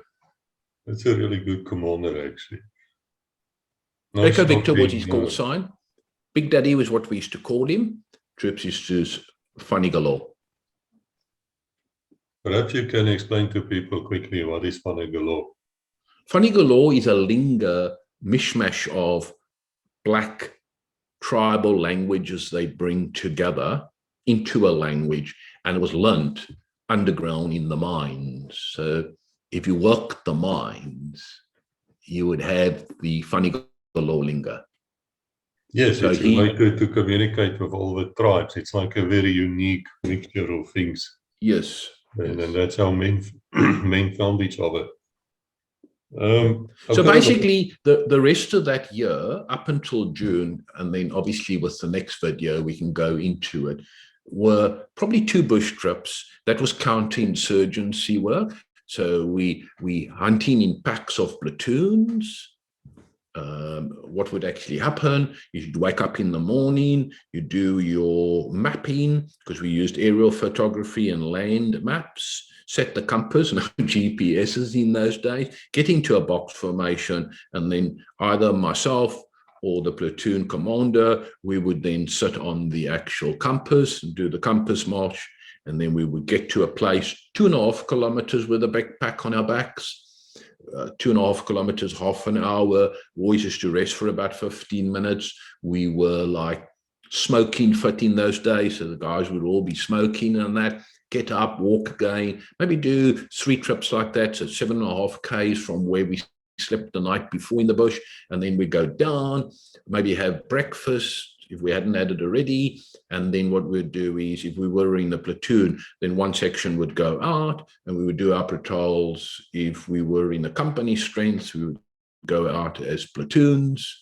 S2: That's a really good commander, actually. No
S3: Echo Victor was
S2: stopping,
S3: his call sign. Big Daddy was what we used to call him. Troops used to use funny galore.
S2: Perhaps you can explain to people quickly what is funny galore.
S3: Funny galore is a lingo mishmash of black tribal languages they bring together into a language, and it was learnt underground in the mines. So if you work the mines, you would have the funny galore lingo.
S2: Yes,
S3: So
S2: it's a way to communicate with all the tribes. It's like a very unique mixture of things.
S3: Yes.
S2: And
S3: yes.
S2: that's how men found each other.
S3: So basically, the rest of that year, up until June, and then obviously with the next video, we can go into it, were probably 2 bush trips. That was counterinsurgency work. So we hunting in packs of platoons. What would actually happen? You'd wake up in the morning, you do your mapping, because we used aerial photography and land maps, set the compass, no GPSs in those days, get into a box formation, and then either myself or the platoon commander, we would then sit on the actual compass and do the compass march, and then we would get to a place 2.5 kilometers with a backpack on our backs. 2.5 kilometers, half an hour. We always used to rest for about 15 minutes. We were like smoking fit in those days, so the guys would all be smoking and that. Get up, walk again, maybe do 3 trips like that, so 7.5 Ks from where we slept the night before in the bush, and then we go down, maybe have breakfast if we hadn't had it already, and then what we'd do is, if we were in the platoon, then one section would go out and we would do our patrols. If we were in the company strength, we would go out as platoons,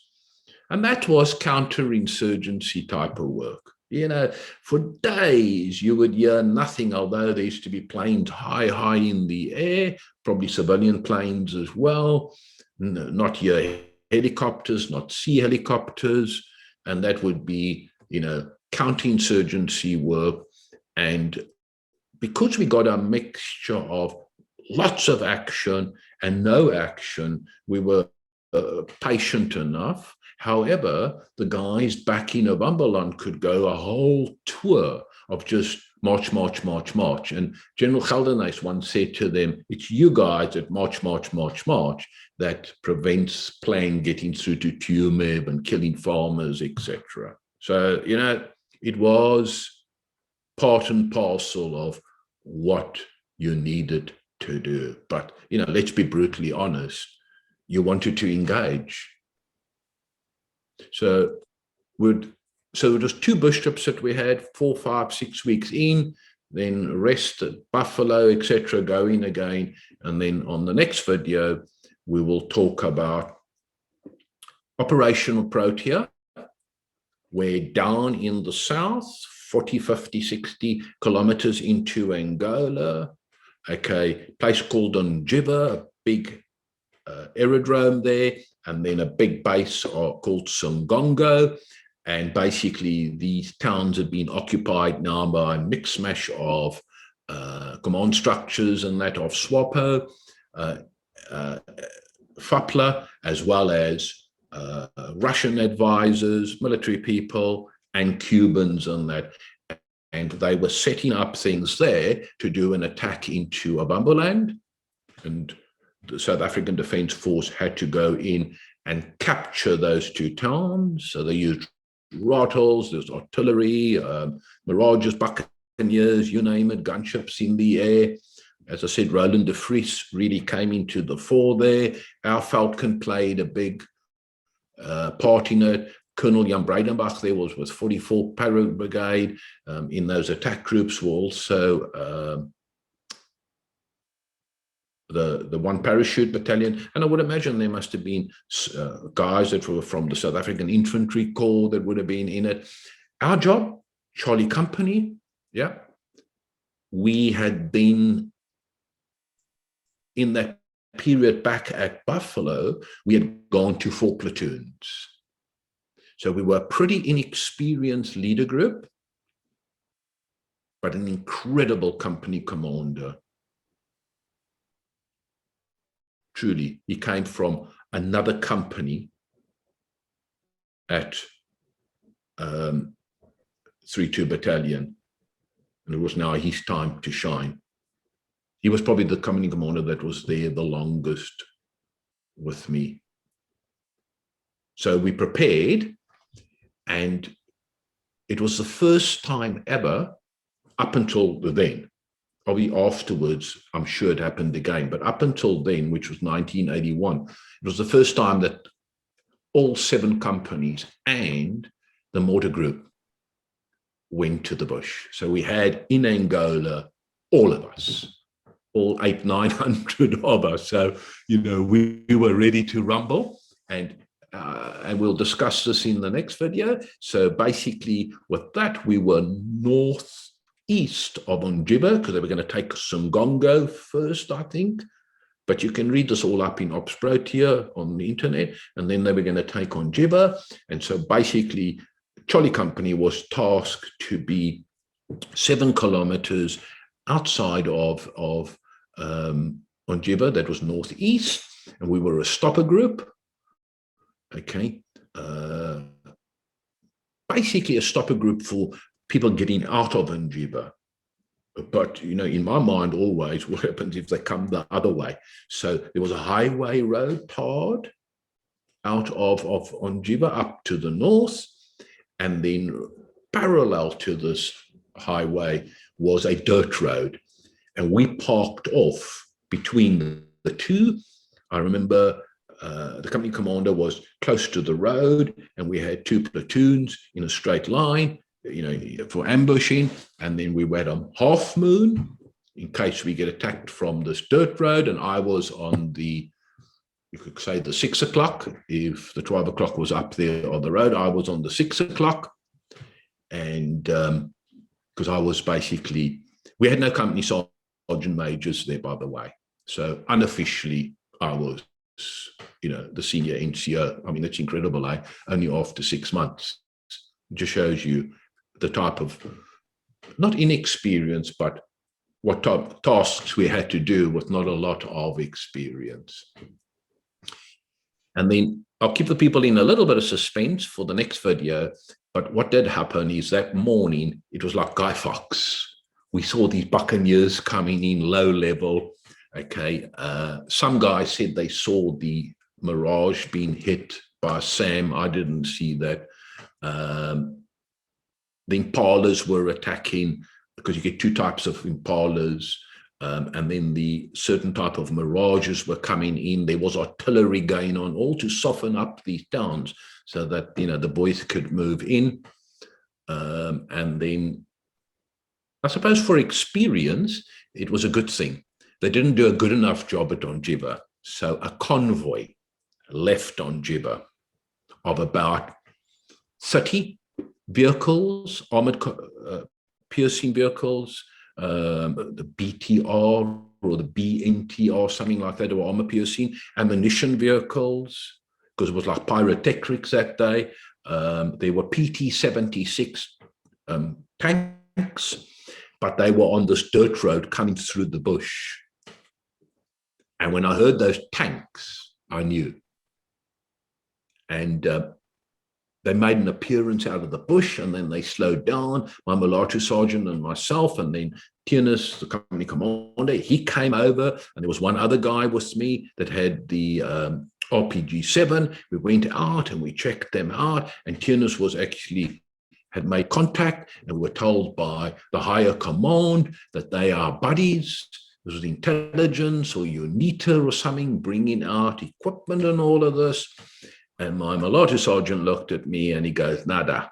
S3: and that was counterinsurgency type of work. You know, for days you would hear nothing, although there used to be planes high in the air, probably civilian planes as well, not your helicopters, not sea helicopters. And that would be, you know, counterinsurgency work. And because we got a mixture of lots of action and no action, we were patient enough. However, the guys back in Ovambaland could go a whole tour of just march. And General Geldenhuys once said to them, it's you guys that march that prevents plane getting through to Tumeb and killing farmers, etc. So, you know, it was part and parcel of what you needed to do. But, you know, let's be brutally honest, you wanted to engage. So it was 2 bush trips that we had, 4, 5, 6 weeks in, then rest at Buffalo, etc., go in again. And then on the next video, we will talk about Operational Protea, where down in the south, 40, 50, 60 kilometers into Angola, okay, place called Njiva, a big aerodrome there, and then a big base called Songongo. And basically these towns have been occupied now by a mix mash of command structures and that of SWAPO, FAPLA, as well as Russian advisors, military people, and Cubans and that. And they were setting up things there to do an attack into Ovambaland, and the South African Defence Force had to go in and capture those 2 towns. So they used rottles, there's artillery, Mirages, Buccaneers, you name it, gunships in the air. As I said, Roland de Vries really came into the fore there. Our Falcon played a big part in it. Colonel Jan Breidenbach there was 44 Para Brigade. In those attack groups were also the 1 Parachute Battalion. And I would imagine there must have been guys that were from the South African Infantry Corps that would have been in it. Our job, Charlie Company, yeah, we had been in that period back at Buffalo, we had gone to 4 platoons. So we were a pretty inexperienced leader group, but an incredible company commander. Truly, he came from another company at 3-2 Battalion, and it was now his time to shine. He was probably the company commander that was there the longest with me. So we prepared, and it was the first time ever, up until then, probably afterwards, I'm sure it happened again, but up until then, which was 1981, it was the first time that all 7 companies and the mortar group went to the bush. So we had in Angola, all of us, all 800-900 of us. So, you know, we were ready to rumble, and we'll discuss this in the next video. So basically with that, we were northeast of Onjiba, because they were going to take Sungongo first, I think. But you can read this all up in Ops Protea on the internet. And then they were going to take Onjiba. And so basically, Charlie Company was tasked to be 7 kilometers outside of Onjiba, that was northeast. And we were a stopper group. Okay. Basically a stopper group for people getting out of Onjiba. But, you know, in my mind, always, what happens if they come the other way? So there was a highway road tarred out of Onjiba up to the north, and then parallel to this highway was a dirt road. And we parked off between the two. I remember the company commander was close to the road, and we had 2 platoons in a straight line, you know, for ambushing. And then we went on half moon in case we get attacked from this dirt road. And I was on the, you could say, the 6 o'clock. If the 12 o'clock was up there on the road, I was on the 6 o'clock. And because I was basically, we had no company sergeant majors there, by the way. So unofficially, I was, you know, the senior NCO. I mean, that's incredible, eh? Only after 6 months. It just shows you the type of, not inexperience, but what type of tasks we had to do with not a lot of experience. And then I'll keep the people in a little bit of suspense for the next video. But what did happen is that morning, it was like Guy Fawkes. We saw these buccaneers coming in low level. Okay. Some guys said they saw the Mirage being hit by Sam. I didn't see that. The Impalas were attacking, because you get 2 types of Impalas, and then the certain type of Mirages were coming in. There was artillery going on, all to soften up these towns so that, you know, the boys could move in. And then I suppose for experience, it was a good thing. They didn't do a good enough job at Onjiba. So a convoy left Onjiba of about 30 vehicles, armored piercing vehicles, the BTR or the BNTR, something like that, or armor piercing, ammunition vehicles, because it was like pyrotechnics that day. There were PT-76 tanks, but they were on this dirt road coming through the bush. And when I heard those tanks, I knew. And they made an appearance out of the bush, and then they slowed down, my Mulatu sergeant and myself, and then Tienis, the company commander, he came over, and there was one other guy with me that had the RPG-7. We went out and we checked them out, and Tienis was actually, had made contact, and we were told by the higher command that they are buddies. This was intelligence or UNITA or something, bringing out equipment and all of this. And my mulatto sergeant looked at me and he goes, nada.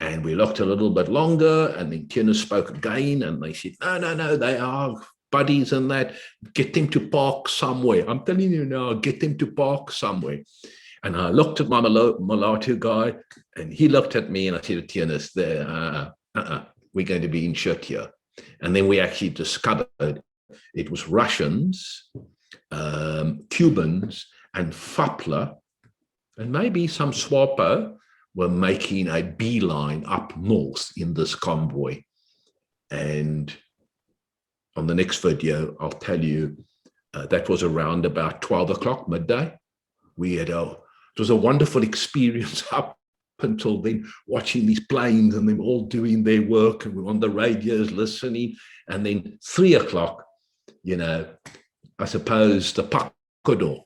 S3: And we looked a little bit longer, and then Tiana spoke again, and they said, no, they are buddies and that. Get them to park somewhere. I'm telling you now, get them to park somewhere. And I looked at my mulatto guy, and he looked at me, and I said, Tiana's there, we're going to be in shit here. And then we actually discovered it was Russians, Cubans, and Fapla, and maybe some Swapo were making a beeline up north in this convoy. And on the next video, I'll tell you, that was around about 12 o'clock, midday. It was a wonderful experience up until then, watching these planes and them all doing their work, and we're on the radios listening. And then 3 o'clock, I suppose the Pacador,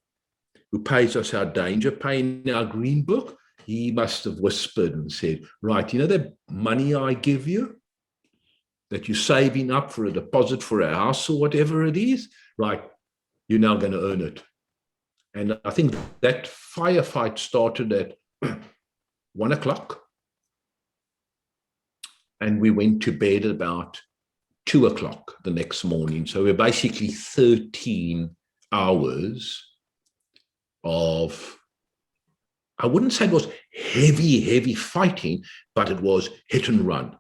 S3: who pays us our danger pay in our green book, he must have whispered and said, right, the money I give you that you're saving up for a deposit for a house or whatever it is, right, you're now going to earn it. And I think that firefight started at 1 o'clock. And we went to bed about 2 o'clock the next morning. So we're basically 13 hours of, I wouldn't say it was heavy fighting, but it was hit and run.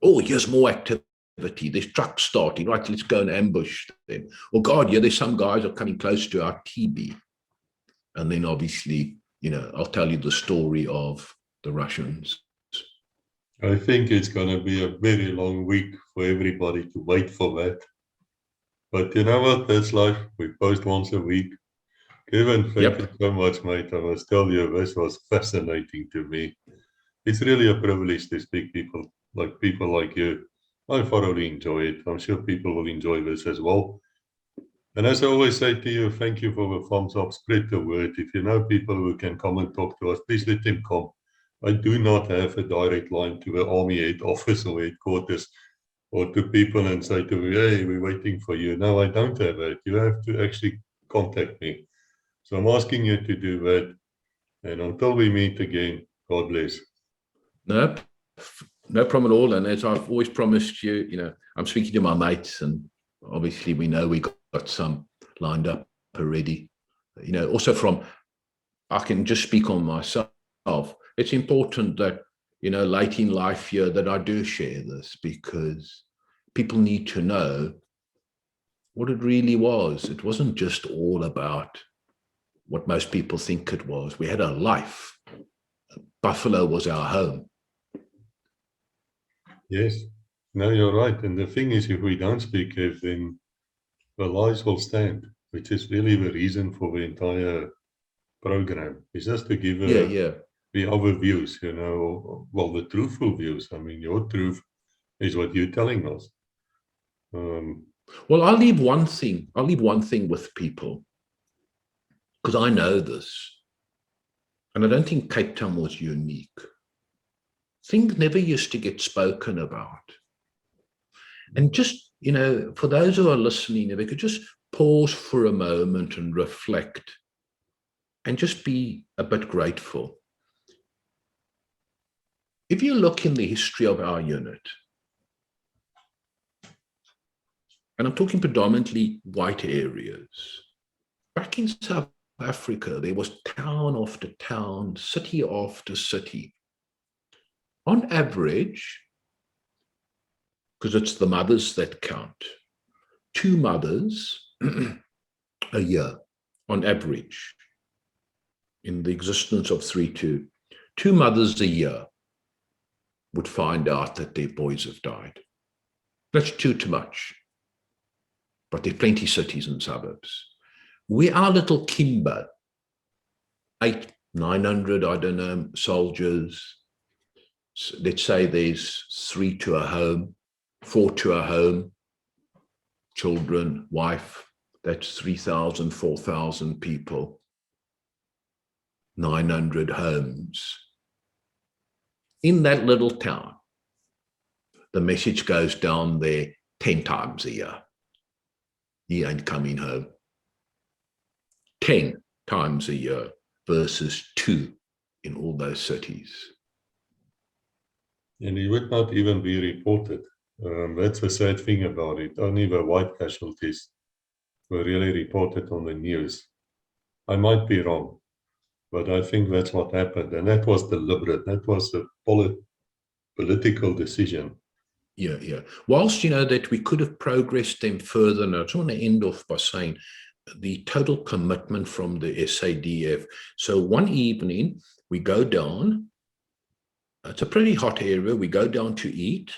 S3: Oh, here's more activity. There's trucks starting. Right, let's go and ambush them. Oh, God, yeah, there's some guys are coming close to our TB. And then obviously, I'll tell you the story of the Russians.
S2: I think it's going to be a very long week for everybody to wait for that. But you know what? That's life. We post once a week. Kevin, thank you so much, mate. I must tell you, this was fascinating to me. It's really a privilege to speak people like you. I thoroughly enjoy it. I'm sure people will enjoy this as well. And as I always say to you, thank you for the thumbs up. Spread the word. If you know people who can come and talk to us, please let them come. I do not have a direct line to the Army head office or headquarters or to people and say to me, hey, we're waiting for you. No, I don't have that. You have to actually contact me. So I'm asking you to do that. And until we meet again, God bless.
S3: No problem at all. And as I've always promised you, I'm speaking to my mates, and obviously we know we got some lined up already. Also I can just speak on myself. It's important that, late in life here, that I do share this, because people need to know what it really was. It wasn't just all about what most people think it was. We had a life. Buffalo was our home.
S2: Yes, no, you're right. And the thing is, if we don't speak it, then the lies will stand, which is really the reason for the entire program. It's just to give the other views, the truthful views. I mean, your truth is what you're telling us.
S3: Well, I'll leave one thing with people, because I know this, and I don't think Cape Town was unique. Things never used to get spoken about. And just, for those who are listening, if we could just pause for a moment and reflect and just be a bit grateful. If you look in the history of our unit, and I'm talking predominantly white areas, back in South Africa, there was town after town, city after city. On average, because it's the mothers that count, 2 mothers a year on average in the existence of 3-2, 2 mothers a year would find out that their boys have died. That's too much. But there are plenty of cities and suburbs. Our little Kimber, 900, I don't know, soldiers. Let's say there's 3 to a home, 4 to a home, children, wife, that's 3,000, 4,000 people, 900 homes. In that little town, the message goes down there 10 times a year. He ain't coming home. 10 times a year. versus 2 in all those cities.
S2: And it would not even be reported. That's the sad thing about it. Only the white casualties were really reported on the news. I might be wrong, but I think that's what happened. And that was deliberate. That was a political decision.
S3: Yeah. Whilst, that we could have progressed them further, and I just want to end off by saying the total commitment from the SADF. So one evening, we go down. It's a pretty hot area. We go down to eat,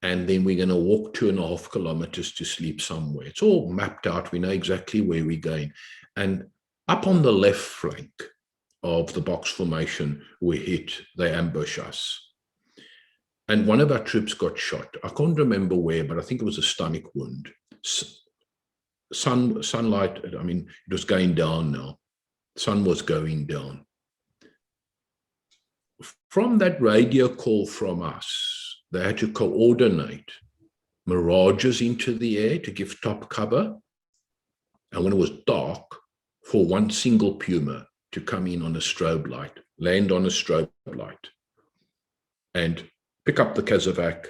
S3: and then we're going to walk 2.5 kilometers to sleep somewhere. It's all mapped out. We know exactly where we're going. And up on the left flank of the box formation, we hit, they ambush us. And one of our troops got shot. I can't remember where, but I think it was a stomach wound. Sunlight, I mean, it was going down now. Sun was going down. From that radio call from us, they had to coordinate mirages into the air to give top cover. And when it was dark, for one single Puma to come in on a strobe light, land on a strobe light, and pick up the Casevac.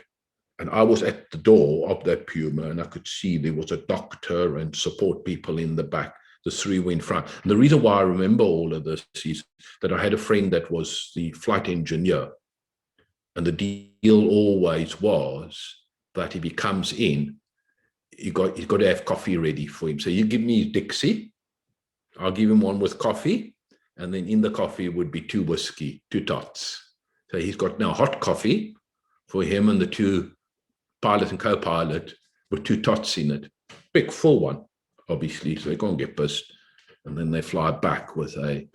S3: And I was at the door of that Puma, and I could see there was a doctor and support people in the back. The 3 were in front. And the reason why I remember all of this is that I had a friend that was the flight engineer. And the deal always was that if he comes in, he's got to have coffee ready for him. So you give me Dixie, I'll give him one with coffee, and then in the coffee would be 2 whiskey, 2 tots. So he's got now hot coffee for him and the 2 pilot and co-pilot with 2 tots in it. Big full one, obviously, so they can't get pissed. And then they fly back with a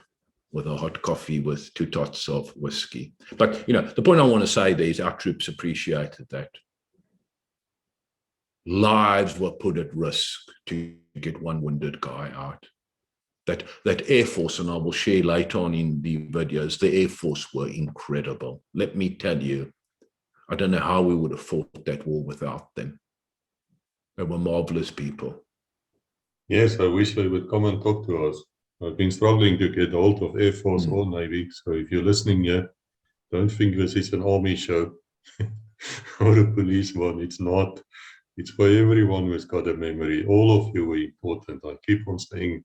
S3: hot coffee with 2 tots of whiskey. But, the point I want to say there is our troops appreciated that. Lives were put at risk to get one wounded guy out. That Air Force, and I will share later on in the videos, the Air Force were incredible. Let me tell you, I don't know how we would have fought that war without them. They were marvelous people.
S2: Yes, I wish they would come and talk to us. I've been struggling to get hold of Air Force or Navy, so if you're listening here, don't think this is an army show or a police one. It's not. It's for everyone who's got a memory. All of you are important. I keep on saying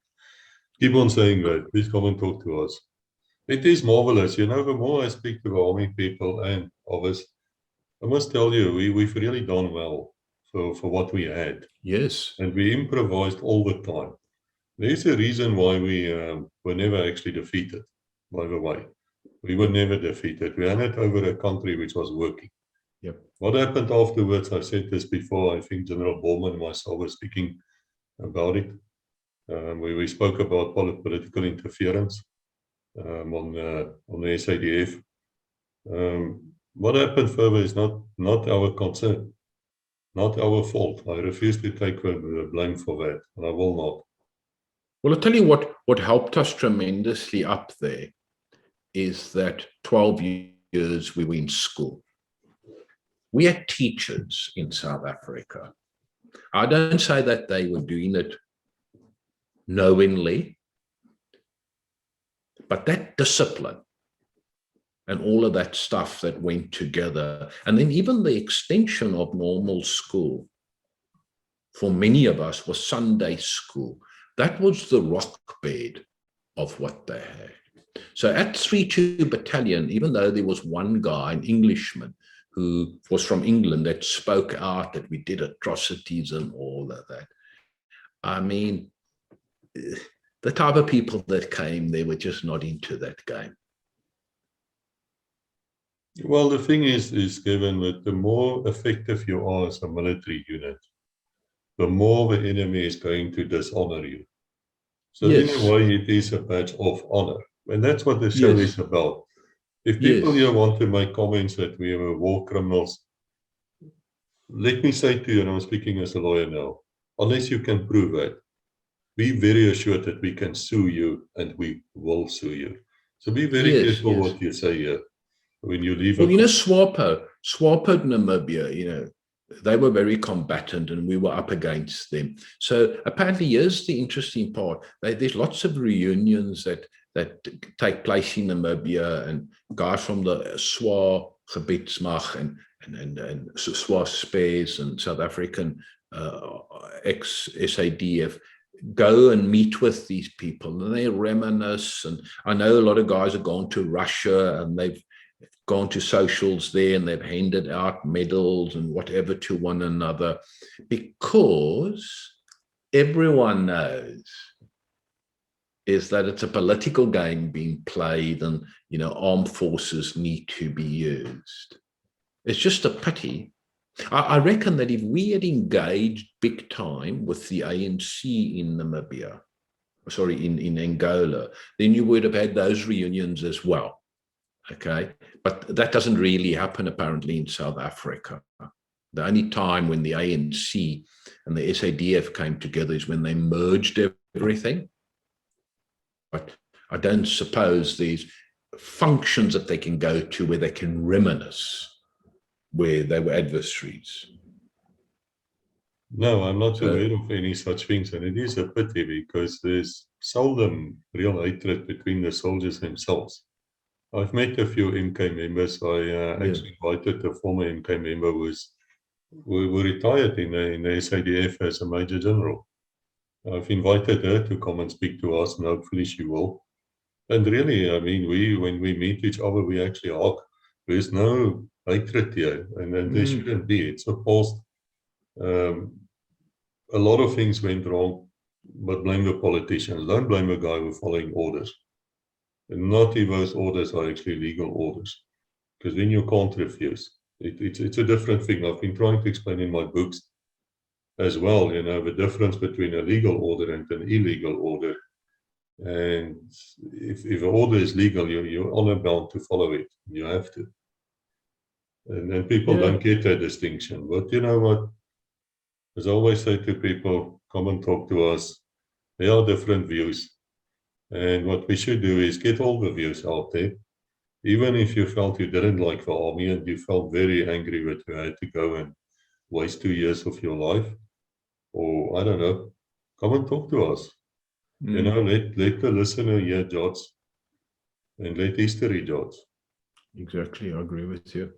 S2: that. Please come and talk to us. It is marvelous. The more I speak to the army people and others, I must tell you, we've really done well for what we had.
S3: Yes.
S2: And we improvised all the time. There's a reason why we were never actually defeated, by the way. We were never defeated. We handed over a country which was working.
S3: Yep.
S2: What happened afterwards, I've said this before, I think General Bormann and myself were speaking about it. We spoke about political interference on the SADF. What happened further is not our concern, not our fault. I refuse to take the blame for that, and I will not.
S3: Well, I'll tell you what helped us tremendously up there is that 12 years we were in school. We had teachers in South Africa. I don't say that they were doing it knowingly, but that discipline and all of that stuff that went together, and then even the extension of normal school for many of us was Sunday school. That was the rock bed of what they had. So at 3-2 Battalion, even though there was one guy, an Englishman, who was from England that spoke out that we did atrocities and all of that. I mean, the type of people that came, they were just not into that game.
S2: Well, the thing is given that the more effective you are as a military unit, the more the enemy is going to dishonor you. So yes. In a way, it is a badge of honor. And that's what the show is about. If people here want to make comments that we are war criminals, let me say to you, and I'm speaking as a lawyer now, unless you can prove that, be very assured that we can sue you and we will sue you. So be very careful what you say here when you leave.
S3: Well, SWAPO Namibia, they were very combatant and we were up against them. So apparently, here's the interesting part. There's lots of reunions that take place in Namibia, and guys from the SWA Gebiedsmag and SWA Spares and South African ex-SADF go and meet with these people, and they reminisce. And I know a lot of guys have gone to Russia and they've gone to socials there and they've handed out medals and whatever to one another, because everyone knows is that it's a political game being played, and armed forces need to be used. It's just a pity. I reckon that if we had engaged big time with the ANC in Namibia, in Angola, then you would have had those reunions as well. Okay, but that doesn't really happen apparently in South Africa. The only time when the ANC and the SADF came together is when they merged everything. But I don't suppose there's functions that they can go to where they can reminisce where they were adversaries.
S2: No, I'm not aware of any such things, and it is a pity because there's seldom real hatred between the soldiers themselves. I've met a few MK members. I actually invited a former MK member who retired in the SADF as a Major General. I've invited her to come and speak to us, and hopefully she will. And really, I mean, when we meet each other, we actually hug. There's no hatred here, and there shouldn't be. It's a past. A lot of things went wrong, but blame the politicians. Don't blame a guy who's following orders. And not if those orders are actually legal orders, because then you can't refuse. It's a different thing. I've been trying to explain in my books as well, the difference between a legal order and an illegal order. And if an order is legal, you're honor bound to follow it. You have to. And people don't get that distinction. But you know what? As I always say to people, come and talk to us. There are different views. And what we should do is get all the views out there. Even if you felt you didn't like the army and you felt very angry that you had to go and waste 2 years of your life, or I don't know, come and talk to us. Let the listener hear judge, and let history judge.
S3: Exactly, I agree with you.